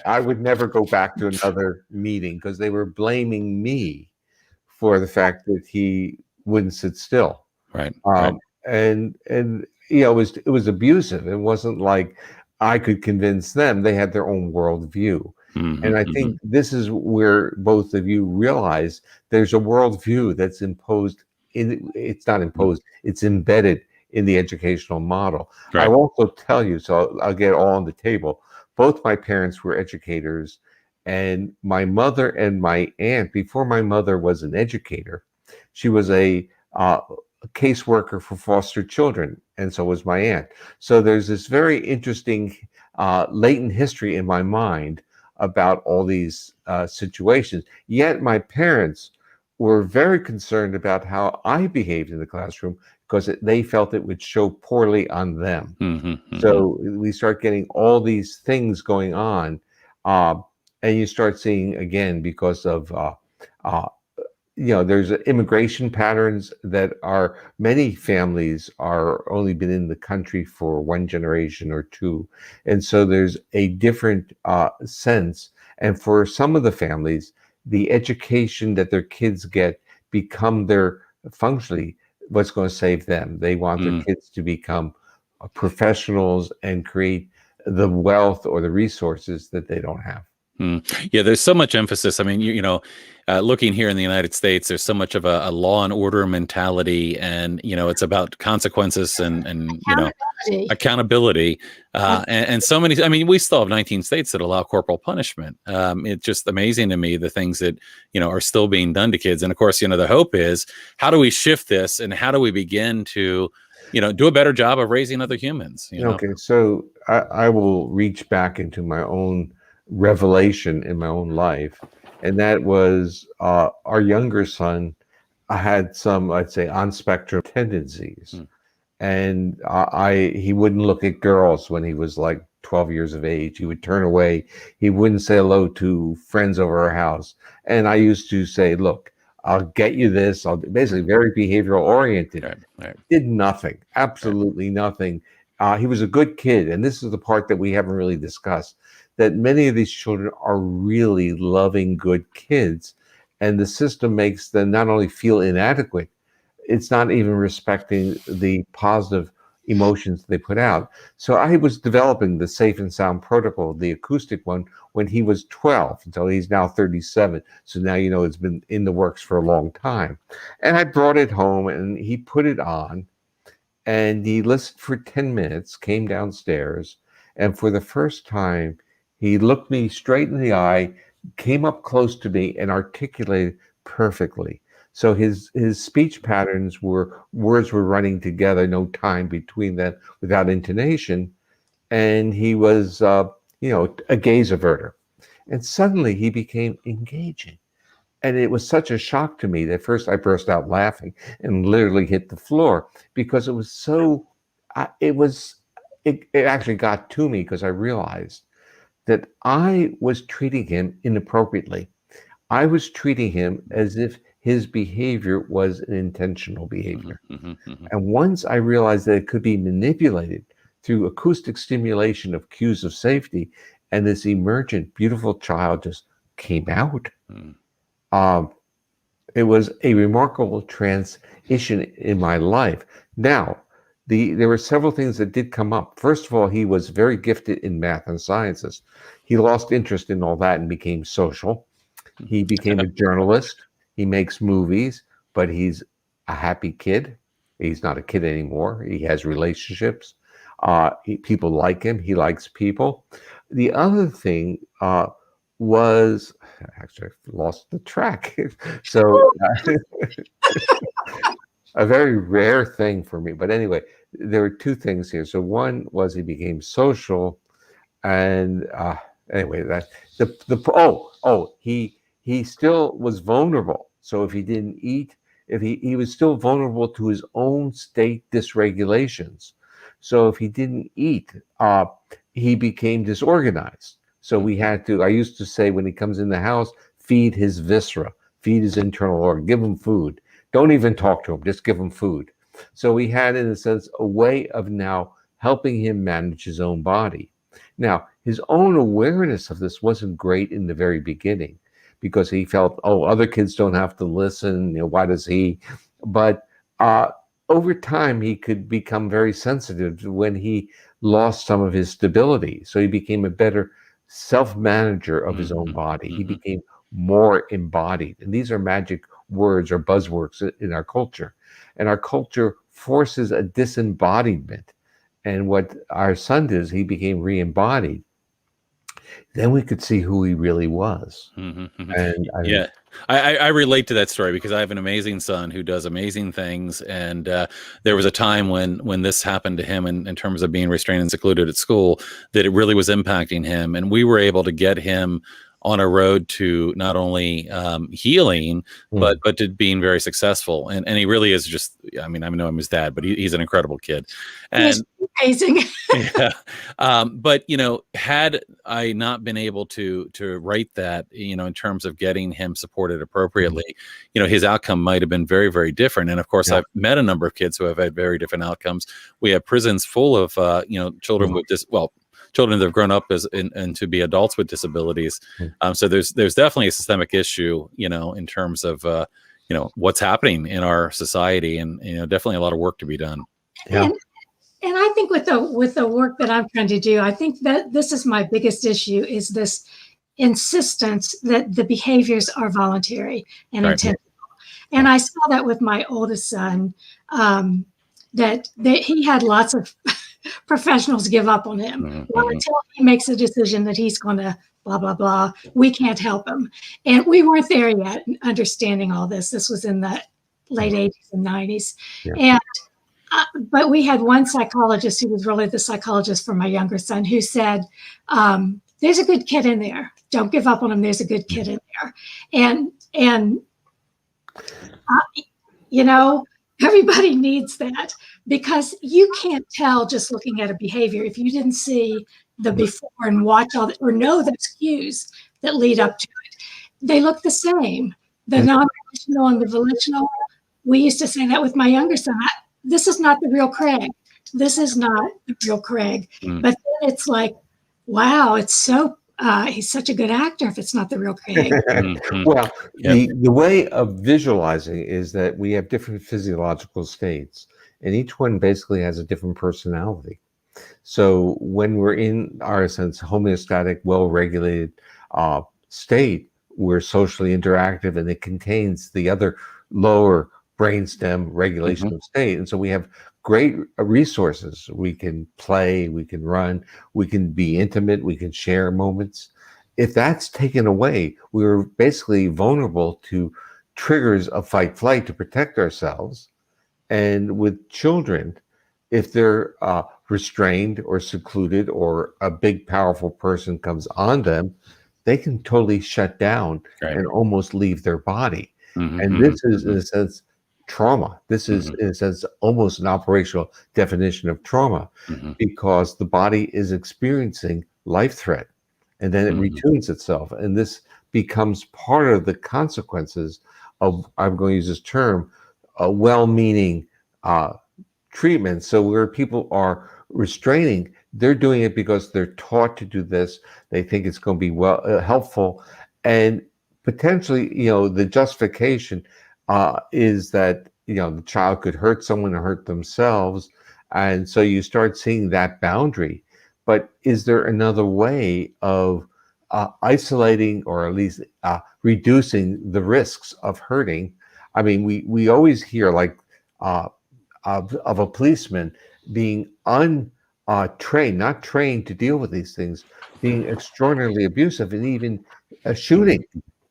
I would never go back to another meeting, because they were blaming me for the fact that he wouldn't sit still. Right. And it was abusive. It wasn't like I could convince them. They had their own worldview. And I think this is where both of you realize there's a worldview that's imposed it's not imposed, it's embedded in the educational model. Right. I will also tell you, so I'll get all on the table. Both my parents were educators, and my mother and my aunt, before my mother was an educator, she was a caseworker for foster children, and so was my aunt. So there's this very interesting latent history in my mind about all these situations. Yet my parents were very concerned about how I behaved in the classroom, because they felt it would show poorly on them. So we start getting all these things going on, and you start seeing, again, because of there's immigration patterns that are, many families are only been in the country for one generation or two. And so there's a different sense. And for some of the families, the education that their kids get become functionally what's going to save them. They want their kids to become professionals and create the wealth or the resources that they don't have. Yeah, there's so much emphasis. I mean, looking here in the United States, there's so much of a law and order mentality, and it's about consequences and accountability. And so many. I mean, we still have 19 states that allow corporal punishment. It's just amazing to me, the things that are still being done to kids. And of course, the hope is, how do we shift this, and how do we begin to do a better job of raising other humans? Okay, so I will reach back into my own revelation in my own life, and that was our younger son had some, I'd say, on spectrum tendencies, and he wouldn't look at girls when he was like 12 years of age. He would turn away. He wouldn't say hello to friends over our house. And I used to say, "Look, I'll get you this." Basically very behavioral oriented. Right. Did nothing, absolutely nothing. he was a good kid. And this is the part that we haven't really discussed, that many of these children are really loving, good kids. And the system makes them not only feel inadequate, it's not even respecting the positive emotions they put out. So I was developing the Safe and Sound protocol, the acoustic one, when he was 12, until he's now 37. So now, you know, it's been in the works for a long time. And I brought it home and he put it on and he listened for 10 minutes, came downstairs, and for the first time, he looked me straight in the eye, came up close to me, and articulated perfectly. So his speech patterns were, words were running together, no time between them, without intonation, and he was, you know, a gaze averter. And suddenly he became engaging. And it was such a shock to me that first I burst out laughing and literally hit the floor because it was so, it actually got to me because I realized that I was treating him inappropriately. I was treating him as if his behavior was an intentional behavior. And once I realized that it could be manipulated through acoustic stimulation of cues of safety, and this emergent, beautiful child just came out. It was a remarkable transition in my life. Now, there were several things that did come up. First of all, he was very gifted in math and sciences. He lost interest in all that and became social. He became a journalist. He makes movies, but he's a happy kid. He's not a kid anymore. He has relationships. People like him. He likes people. The other thing was, actually, I lost the track. So a very rare thing for me. But anyway, there were two things here. So one was he became social, and anyway, that he still was vulnerable. So if he didn't eat, if he was still vulnerable to his own state dysregulations. So if he didn't eat, he became disorganized. So we had to, I used to say when he comes in the house, feed his viscera, feed his internal organ, give him food. Don't even talk to him, just give him food. So we had, in a sense, a way of now helping him manage his own body. Now, his own awareness of this wasn't great in the very beginning because he felt, oh, other kids don't have to listen, you know, why does he? But over time, he could become very sensitive when he lost some of his stability. So he became a better self-manager of his own body. He became more embodied. And these are magic words or buzzwords in our culture. And our culture forces a disembodiment. And what our son did is he became re-embodied. Then we could see who he really was. And yeah, I relate to that story because I have an amazing son who does amazing things. And there was a time when this happened to him in terms of being restrained and secluded at school, that it really was impacting him. And we were able to get him on a road to not only healing, but to being very successful. And he really is just, I mean, I know I'm his dad, but he's an incredible kid. And He's amazing. yeah. But, you know, had I not been able to write that, you know, in terms of getting him supported appropriately, you know, his outcome might have been very, very different. And of course, I've met a number of kids who have had very different outcomes. We have prisons full of, you know, children with children that have grown up and to be adults with disabilities. So there's definitely a systemic issue, you know, in terms of, you know, what's happening in our society, and, you know, definitely a lot of work to be done. yeah. And I think with the work that I'm trying to do, I think that this is my biggest issue, is this insistence that the behaviors are voluntary and intentional. And I saw that with my oldest son, that he had lots of professionals give up on him. Well, until he makes a decision that he's going to blah, blah, blah, we can't help him. And we weren't there yet, understanding all this. This was in the late 80s and 90s. And but we had one psychologist who was really the psychologist for my younger son, who said, there's a good kid in there. Don't give up on him. There's a good kid in there. And you know, everybody needs that, because you can't tell just looking at a behavior if you didn't see the before and watch all or know those cues that lead up to it. They look the same. The non-volitional and the volitional. We used to say that with my younger son. This is not the real Craig. this is not the real Craig. Mm. But then it's like, wow, it's so he's such a good actor if it's not the real Craig. Well, Yep. the way of visualizing is that we have different physiological states, and each one basically has a different personality. So when we're in our sense homeostatic, well-regulated state, we're socially interactive, and it contains the other lower brainstem regulation of state. And so we have great resources. We can play, we can run, we can be intimate, we can share moments. If that's taken away, we're basically vulnerable to triggers of fight flight to protect ourselves. And with children, if they're restrained or secluded, or a big powerful person comes on them, they can totally shut down and almost leave their body. And this is, in a sense, trauma. This is, in a sense, almost an operational definition of trauma, because the body is experiencing life threat, and then it retunes itself. And this becomes part of the consequences of, I'm going to use this term, a well-meaning treatment. So where people are restraining, they're doing it because they're taught to do this. They think it's going to be helpful, and potentially, the justification is that the child could hurt someone or hurt themselves, and so you start seeing that boundary. But is there another way of isolating, or at least reducing the risks of hurting? I mean, we always hear like of a policeman being untrained, not trained to deal with these things, being extraordinarily abusive, and even shooting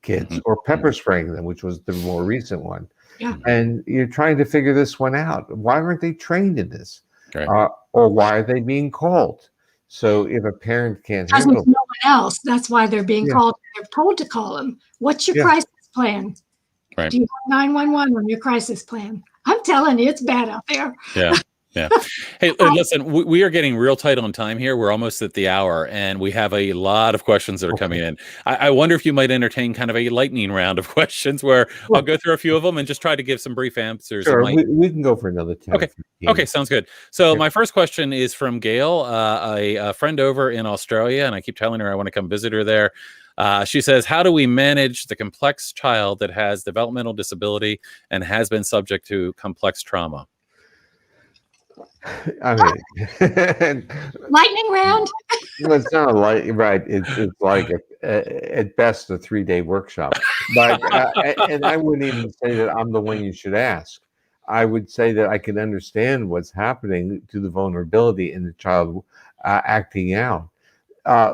kids or pepper spraying them, which was the more recent one. Yeah. And you're trying to figure this one out. Why aren't they trained in this? Right. Or why are they being called? So if a parent can't Because handle there's no one else. That's why they're being called. They're told to call them. What's your crisis plan? Right. Do you have 911 on your crisis plan? I'm telling you, it's bad out there. Yeah. Yeah. Hey, listen, we are getting real tight on time here. We're almost at the hour, and we have a lot of questions that are coming in. I wonder if you might entertain kind of a lightning round of questions where I'll go through a few of them and just try to give some brief answers. Sure, we can go for another 10. Okay. Okay, sounds good. So my first question is from Gail, a friend over in Australia, and I keep telling her I want to come visit her there. She says, how do we manage the complex child that has developmental disability and has been subject to complex trauma? I mean, lightning round. Well, it's not right. It's like at best a 3-day workshop. But and I wouldn't even say that I'm the one you should ask. I would say that I can understand what's happening to the vulnerability in the child acting out.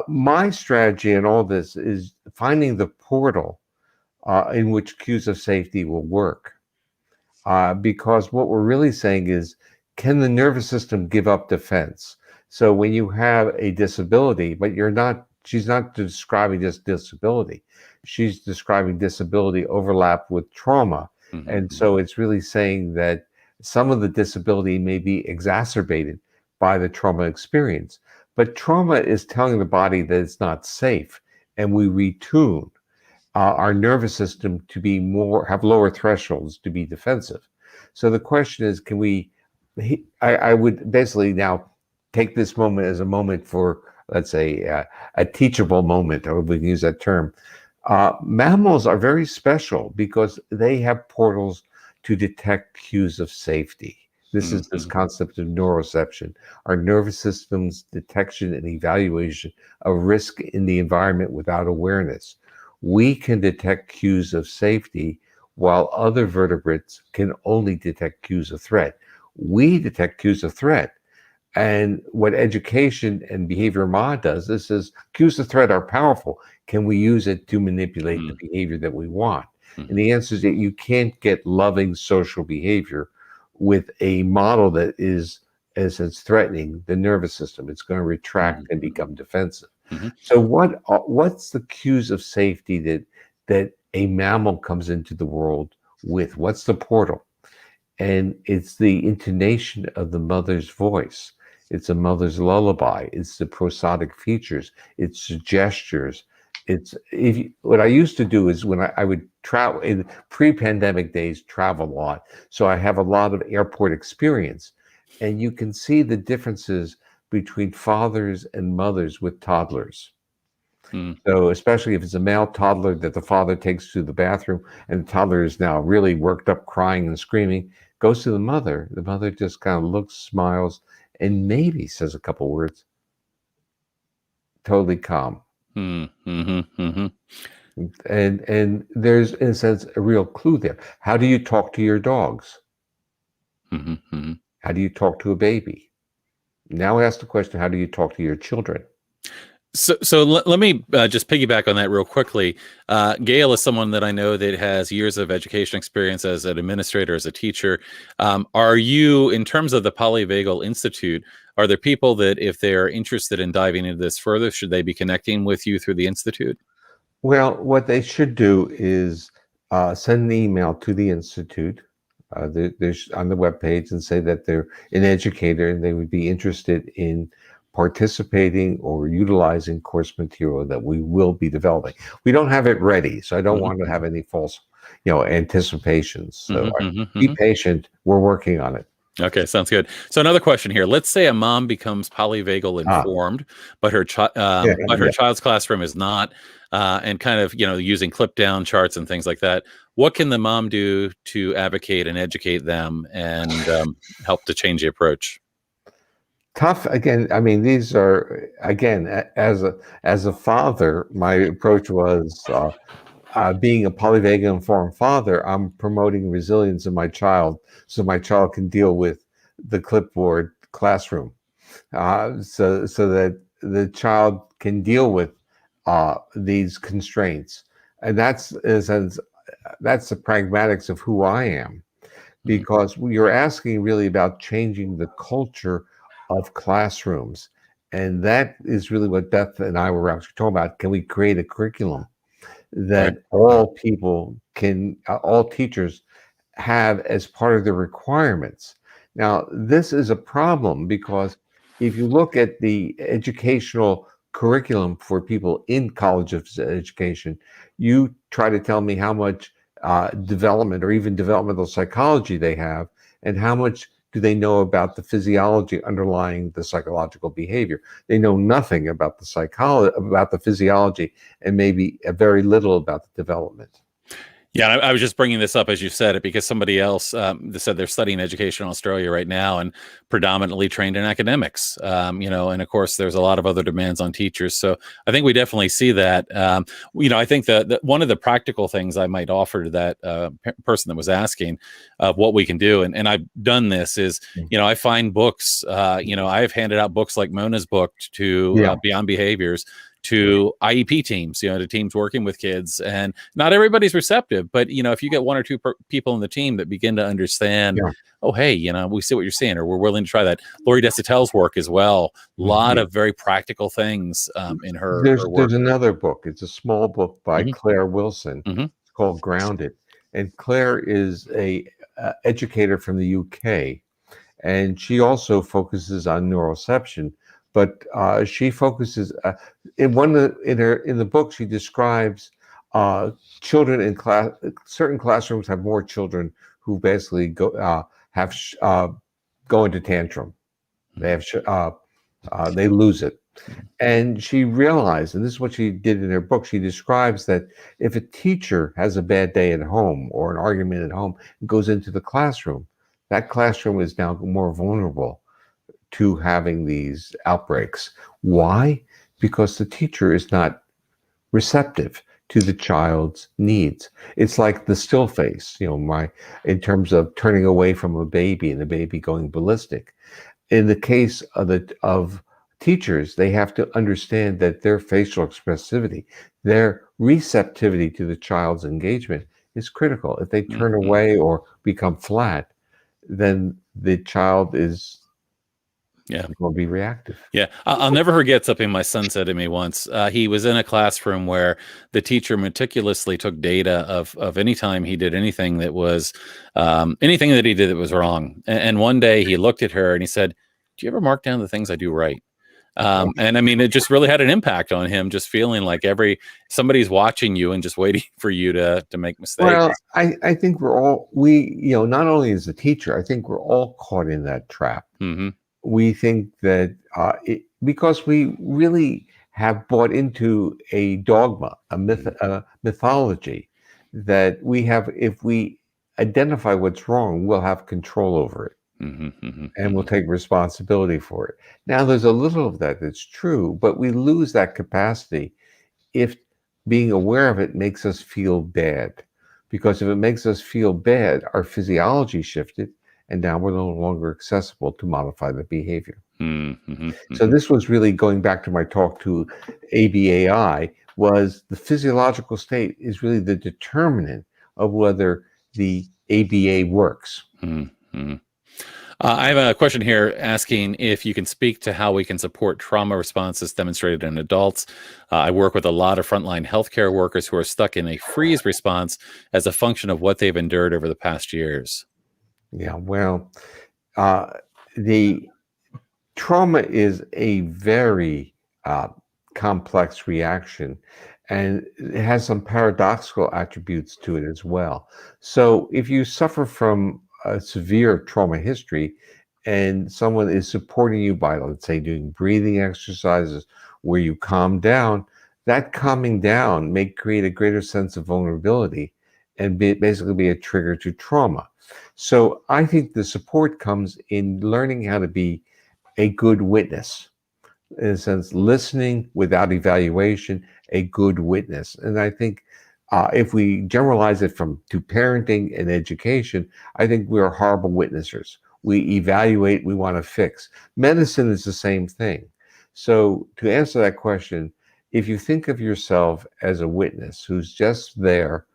My strategy in all this is finding the portal in which cues of safety will work. Because what we're really saying is, can the nervous system give up defense? So when you have a disability, but she's not describing just disability. She's describing disability overlap with trauma. And so it's really saying that some of the disability may be exacerbated by the trauma experience. But trauma is telling the body that it's not safe, and we retune our nervous system to have lower thresholds to be defensive. So the question is, can we? I would basically now take this moment as a moment for, let's say, a teachable moment, or we can use that term. Mammals are very special because they have portals to detect cues of safety. This is this concept of neuroception, our nervous system's detection and evaluation of risk in the environment without awareness. We can detect cues of safety while other vertebrates can only detect cues of threat. We detect cues of threat. And what education and behavior mod does, this is cues of threat are powerful. Can we use it to manipulate the behavior that we want? And the answer is that you can't get loving social behavior with a model that is, as it's threatening the nervous system. It's going to retract and become defensive. So what's the cues of safety that a mammal comes into the world with? What's the portal? And it's the intonation of the mother's voice. It's a mother's lullaby. It's the prosodic features. It's the gestures. What I used to do is when I would travel in pre-pandemic days, travel a lot. So I have a lot of airport experience. and you can see the differences between fathers and mothers with toddlers. So especially if it's a male toddler that the father takes to the bathroom and the toddler is now really worked up, crying and screaming, goes to the mother just kind of looks, smiles, and maybe says a couple words. Totally calm. And there's, in a sense, a real clue there. How do you talk to your dogs? How do you talk to a baby? Now ask the question, how do you talk to your children? So let me just piggyback on that real quickly. Gail is someone that I know that has years of education experience as an administrator, as a teacher. Are you, in terms of the Polyvagal Institute, are there people that, if they are interested in diving into this further, should they be connecting with you through the Institute? Well, what they should do is send an email to the Institute. There's on the webpage, and say that they're an educator and they would be interested in participating or utilizing course material that we will be developing. We don't have it ready, so I don't want to have any false, anticipations. So be patient. We're working on it. Okay, sounds good. So another question here. Let's say a mom becomes Polyvagal-Informed, but her child's classroom is not, and kind of using clip-down charts and things like that. What can the mom do to advocate and educate them and help to change the approach? Tough again. I mean, these are, again, as a father, my approach was being a Polyvagal-informed father. I'm promoting resilience in my child, so my child can deal with the clipboard classroom, so that the child can deal with these constraints. And that's the pragmatics of who I am, because you're asking really about changing the culture of classrooms. And that is really what Beth and I were actually talking about. Can we create a curriculum that all teachers have as part of their requirements? Now, this is a problem, because if you look at the educational curriculum for people in college of education, you try to tell me how much development or even developmental psychology they have, and how much do they know about the physiology underlying the psychological behavior. They know nothing about the psychology, about the physiology, and maybe very little about the development. Yeah, I was just bringing this up as you said it, because somebody else said they're studying education in Australia right now and predominantly trained in academics. And of course, there's a lot of other demands on teachers. So I think we definitely see that. I think that one of the practical things I might offer to that person that was asking of what we can do, and I've done this, is, I find books, I've handed out books like Mona's book to Beyond Behaviors, to IEP teams, to teams working with kids, and not everybody's receptive, but if you get one or two people in the team that begin to understand, oh, hey, we see what you're saying, or we're willing to try that. Lori Desautel's work as well, a lot of very practical things in her work. There's another book. It's a small book by Claire Wilson. It's called Grounded, and Claire is a educator from the UK, and she also focuses on neuroception. But she focuses in the book. She describes children in class. Certain classrooms have more children who basically go into tantrum. They have they lose it, and she realized, and this is what she did in her book. She describes that if a teacher has a bad day at home or an argument at home and goes into the classroom, that classroom is now more vulnerable to having these outbreaks. Why? Because the teacher is not receptive to the child's needs. It's like the still face, in terms of turning away from a baby and the baby going ballistic. In the case of teachers, they have to understand that their facial expressivity, their receptivity to the child's engagement is critical. If they turn away or become flat, then the child is will be reactive. Yeah, I'll never forget something my son said to me once. He was in a classroom where the teacher meticulously took data of any time he did anything that was anything that he did that was wrong. And one day he looked at her and he said, "Do you ever mark down the things I do right?" And I mean, it just really had an impact on him, just feeling like somebody's watching you and just waiting for you to make mistakes. Well, I think not only as a teacher, I think we're all caught in that trap. Mm-hmm. We think that because we really have bought into a dogma, a mythology, that if we identify what's wrong, we'll have control over it. Mm-hmm, mm-hmm, and we'll take responsibility for it. Now, there's a little of that that's true, but we lose that capacity if being aware of it makes us feel bad. Because if it makes us feel bad, our physiology shifted, and now we're no longer accessible to modify the behavior. mm-hmm, mm-hmm. So this was really going back to my talk to ABAI, was the physiological state is really the determinant of whether the ABA works. Mm-hmm. I have a question here asking if you can speak to how we can support trauma responses demonstrated in adults. I work with a lot of frontline healthcare workers who are stuck in a freeze response as a function of what they've endured over the past years. Yeah, well, the trauma is a very complex reaction, and it has some paradoxical attributes to it as well. So if you suffer from a severe trauma history and someone is supporting you by, let's say, doing breathing exercises where you calm down, that calming down may create a greater sense of vulnerability and basically be a trigger to trauma. So I think the support comes in learning how to be a good witness, in a sense, listening without evaluation, a good witness. And I think if we generalize it to parenting and education, I think we are horrible witnessers. We evaluate, we want to fix. Medicine is the same thing. So to answer that question, if you think of yourself as a witness who's just there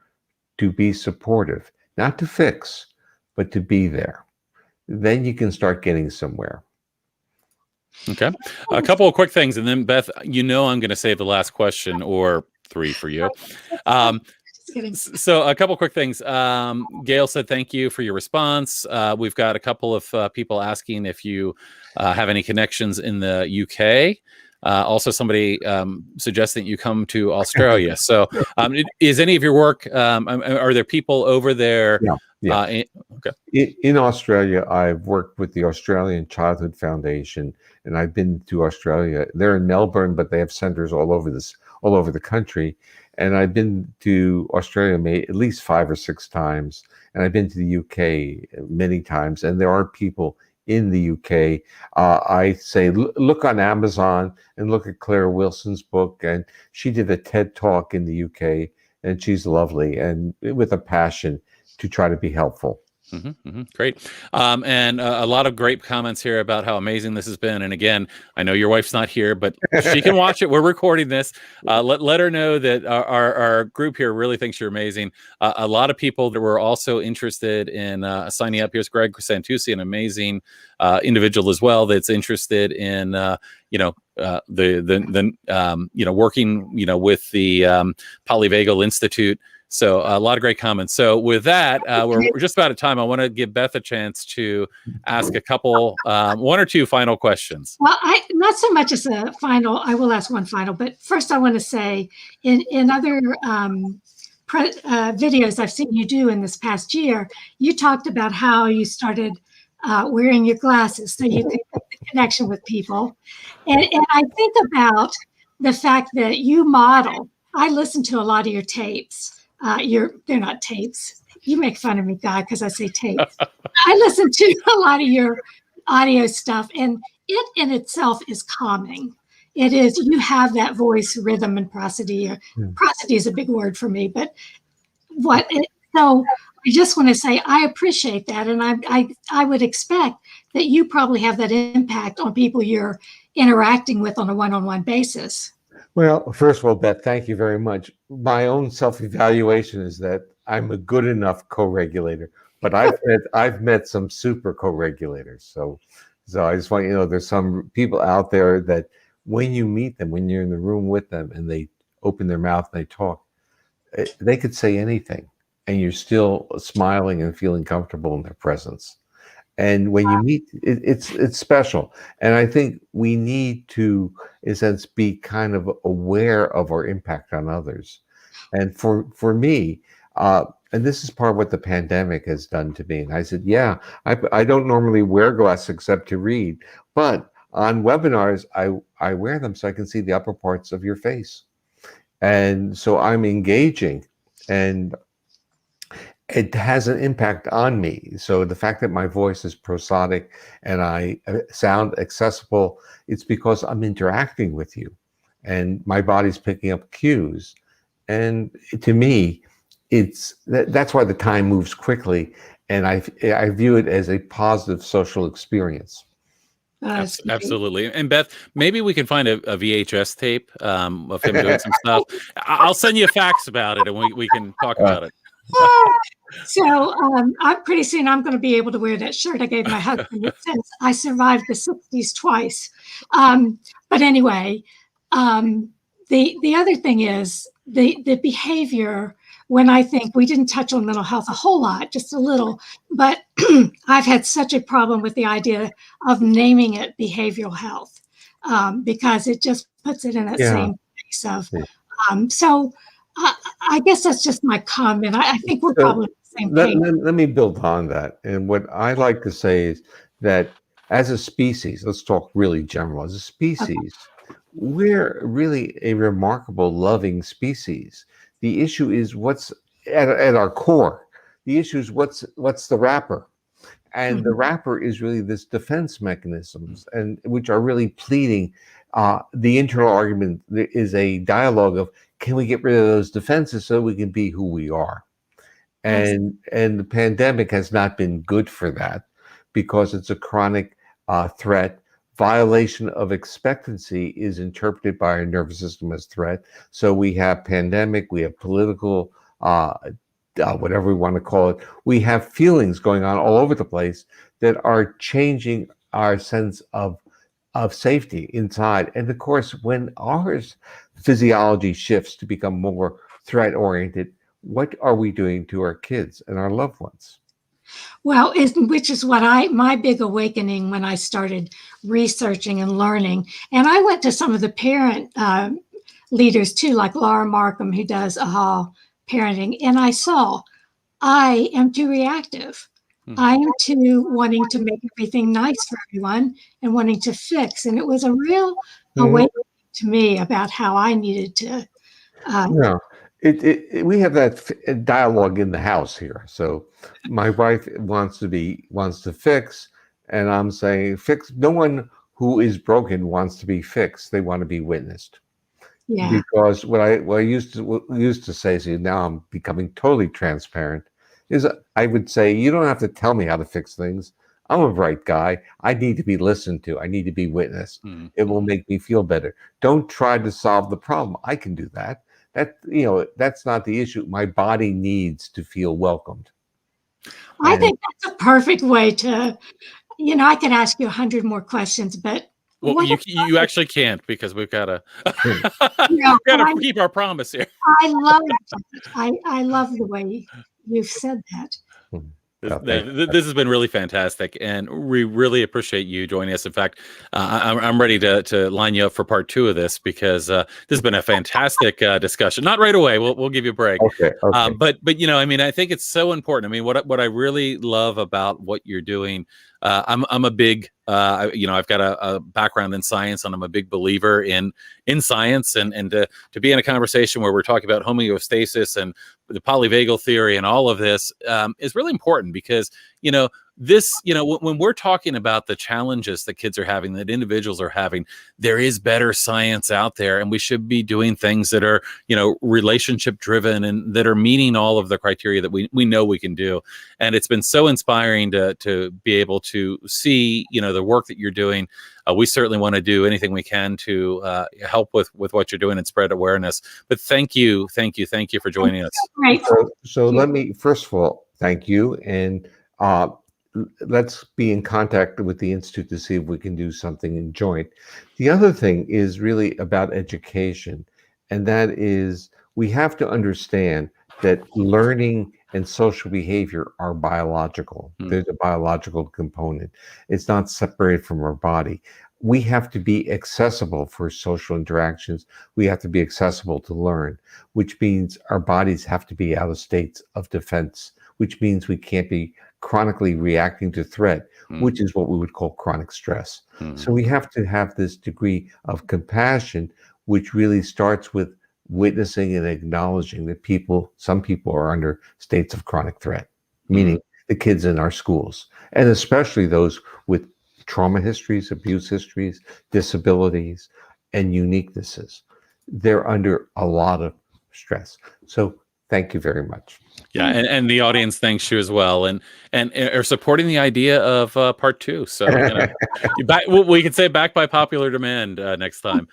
to be supportive, not to fix, but to be there, then you can start getting somewhere. Okay. A couple of quick things, and then Beth, I'm going to save the last question or three for you. So a couple quick things. Gail said, thank you for your response. We've got a couple of people asking if you have any connections in the UK. Also, somebody suggesting you come to Australia. So is any of your work, are there people over there? Yeah. In Australia, I've worked with the Australian Childhood Foundation, and I've been to Australia. They're in Melbourne, but they have centers all over the country. And I've been to Australia at least 5 or 6 times, and I've been to the UK many times. And there are people in the UK. I say look on Amazon and look at Claire Wilson's book, and she did a TED Talk in the UK, and she's lovely and with a passion to try to be helpful. Mm-hmm, mm-hmm. Great. And a lot of great comments here about how amazing this has been. And again, I know your wife's not here, but she can watch it. We're recording this. Let her know that our group here really thinks you're amazing. A lot of people that were also interested in signing up. Here's Greg Santucci, an amazing individual as well, that's interested in working with the Polyvagal Institute. So a lot of great comments. So with that, we're just about at time. I want to give Beth a chance to ask a couple, one or two final questions. Well, not so much as a final. I will ask one final, but first I want to say in other videos I've seen you do in this past year, you talked about how you started wearing your glasses so you could get the connection with people. And I think about the fact that you model. I listen to a lot of your tapes. They're not tapes. You make fun of me, Guy, because I say tapes. I listen to a lot of your audio stuff, and it in itself is calming. It is, you have that voice, rhythm, and prosody. Prosody is a big word for me, but so I just want to say I appreciate that, and I would expect that you probably have that impact on people you're interacting with on a one-on-one basis. Well, first of all, Beth, thank you very much. My own self-evaluation is that I'm a good enough co-regulator, but I've met some super co-regulators. So I just want you to know there's some people out there that when you meet them, when you're in the room with them and they open their mouth and they talk, they could say anything and you're still smiling and feeling comfortable in their presence. And when you meet, it's special. And I think we need to, in a sense, be kind of aware of our impact on others. And for me, and this is part of what the pandemic has done to me. And I said, yeah, I don't normally wear glasses except to read, but on webinars, I wear them so I can see the upper parts of your face. And so I'm engaging, and it has an impact on me. So the fact that my voice is prosodic and I sound accessible, it's because I'm interacting with you and my body's picking up cues. And to me, that's why the time moves quickly. And I view it as a positive social experience. Absolutely. And Beth, maybe we can find a VHS tape of him doing some stuff. I'll send you a fax about it and we can talk about it. So I'm pretty soon I'm going to be able to wear that shirt I gave my husband since I survived the 60s twice. But anyway, the other thing is the behavior. When I think we didn't touch on mental health a whole lot, just a little, but I've had such a problem with the idea of naming it behavioral health because it just puts it in that same place of. So I guess that's just my comment. I think we're probably on the same page. Let me build on that. And what I like to say is that as a species, let's talk really general, as a species, we're really a remarkable, loving species. The issue is what's at our core. The issue is what's the wrapper. And the wrapper is really this defense mechanisms, and which are really pleading. The internal argument is a dialogue of, can we get rid of those defenses so we can be who we are? And the pandemic has not been good for that because it's a chronic threat. Violation of expectancy is interpreted by our nervous system as threat. So we have pandemic, we have political, whatever we want to call it. We have feelings going on all over the place that are changing our sense of safety inside. And of course, when our physiology shifts to become more threat oriented, what are we doing to our kids and our loved ones? Well, which is what my big awakening when I started researching and learning. And I went to some of the parent leaders too, like Laura Markham, who does AHA parenting. And I saw I am too reactive. I am too wanting to make everything nice for everyone and wanting to fix. And it was a real awakening to me about how I needed to. No. We have that dialogue in the house here. So my wife wants to fix, and I'm saying fix. No one who is broken wants to be fixed. They want to be witnessed. Yeah. Because what I used to say, so now I'm becoming totally transparent, is I would say, you don't have to tell me how to fix things. I'm a bright guy. I need to be listened to. I need to be witnessed. It will make me feel better. Don't try to solve the problem. I can do that. That's not the issue. My body needs to feel welcomed. I think that's a perfect way to, I could ask you 100 more questions, but. Well, you actually can't, because we've got to keep our promise here. I love the way you've said that. This has been really fantastic, and we really appreciate you joining us. In fact, I'm ready to line you up for part 2 of this, because this has been a fantastic discussion. Not right away. We'll give you a break. Okay. But I think it's so important. What I really love about what you're doing. I'm a big, I've got a background in science, and I'm a big believer in science, and to be in a conversation where we're talking about homeostasis and the polyvagal theory and all of this is really important, because, when we're talking about the challenges that kids are having, that individuals are having, there is better science out there, and we should be doing things that are, relationship driven and that are meeting all of the criteria that we know we can do. And it's been so inspiring to be able to see, the work that you're doing. We certainly want to do anything we can to help with what you're doing and spread awareness. But thank you for joining us. Right. So let me, first of all, thank you. And let's be in contact with the Institute to see if we can do something in joint. The other thing is really about education. And that is, we have to understand that learning and social behavior are biological. There's a biological component. It's not separated from our body. We have to be accessible for social interactions. We have to be accessible to learn, which means our bodies have to be out of states of defense, which means we can't be chronically reacting to threat, which is what we would call chronic stress. So we have to have this degree of compassion, which really starts with witnessing and acknowledging that some people are under states of chronic threat, meaning the kids in our schools, and especially those with trauma histories, abuse histories, disabilities, and uniquenesses. They're under a lot of stress. So thank you very much. Yeah, and the audience thanks you as well, and are supporting the idea of part 2. So we could say back by popular demand next time.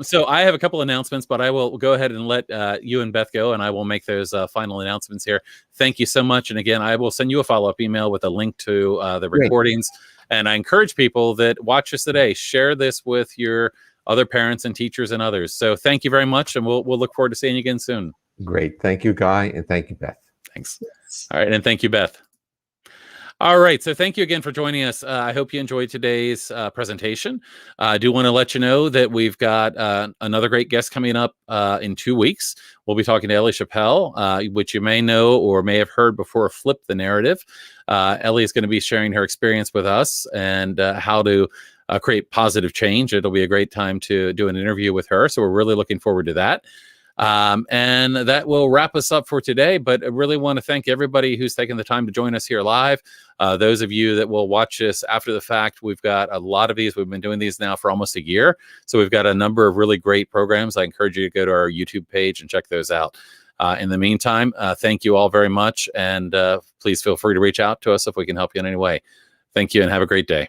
So I have a couple announcements, but I will go ahead and let you and Beth go, and I will make those final announcements here. Thank you so much, and again, I will send you a follow-up email with a link to the recordings. And I encourage people that watch us today, share this with your other parents and teachers and others. So thank you very much, and we'll look forward to seeing you again soon. Great. Thank you, Guy, and thank you, Beth. Thanks. All right. And thank you, Beth. All right. So thank you again for joining us. I hope you enjoyed today's presentation. I do want to let you know that we've got another great guest coming up in 2 weeks. We'll be talking to Ellie Chappell, which you may know or may have heard before, Flip the Narrative. Ellie is going to be sharing her experience with us and how to create positive change. It'll be a great time to do an interview with her. So we're really looking forward to that. And that will wrap us up for today, but I really want to thank everybody who's taken the time to join us here live. Those of you that will watch this after the fact, we've got a lot of these. We've been doing these now for almost a year. So we've got a number of really great programs. I encourage you to go to our YouTube page and check those out. In the meantime, thank you all very much. And please feel free to reach out to us if we can help you in any way. Thank you and have a great day.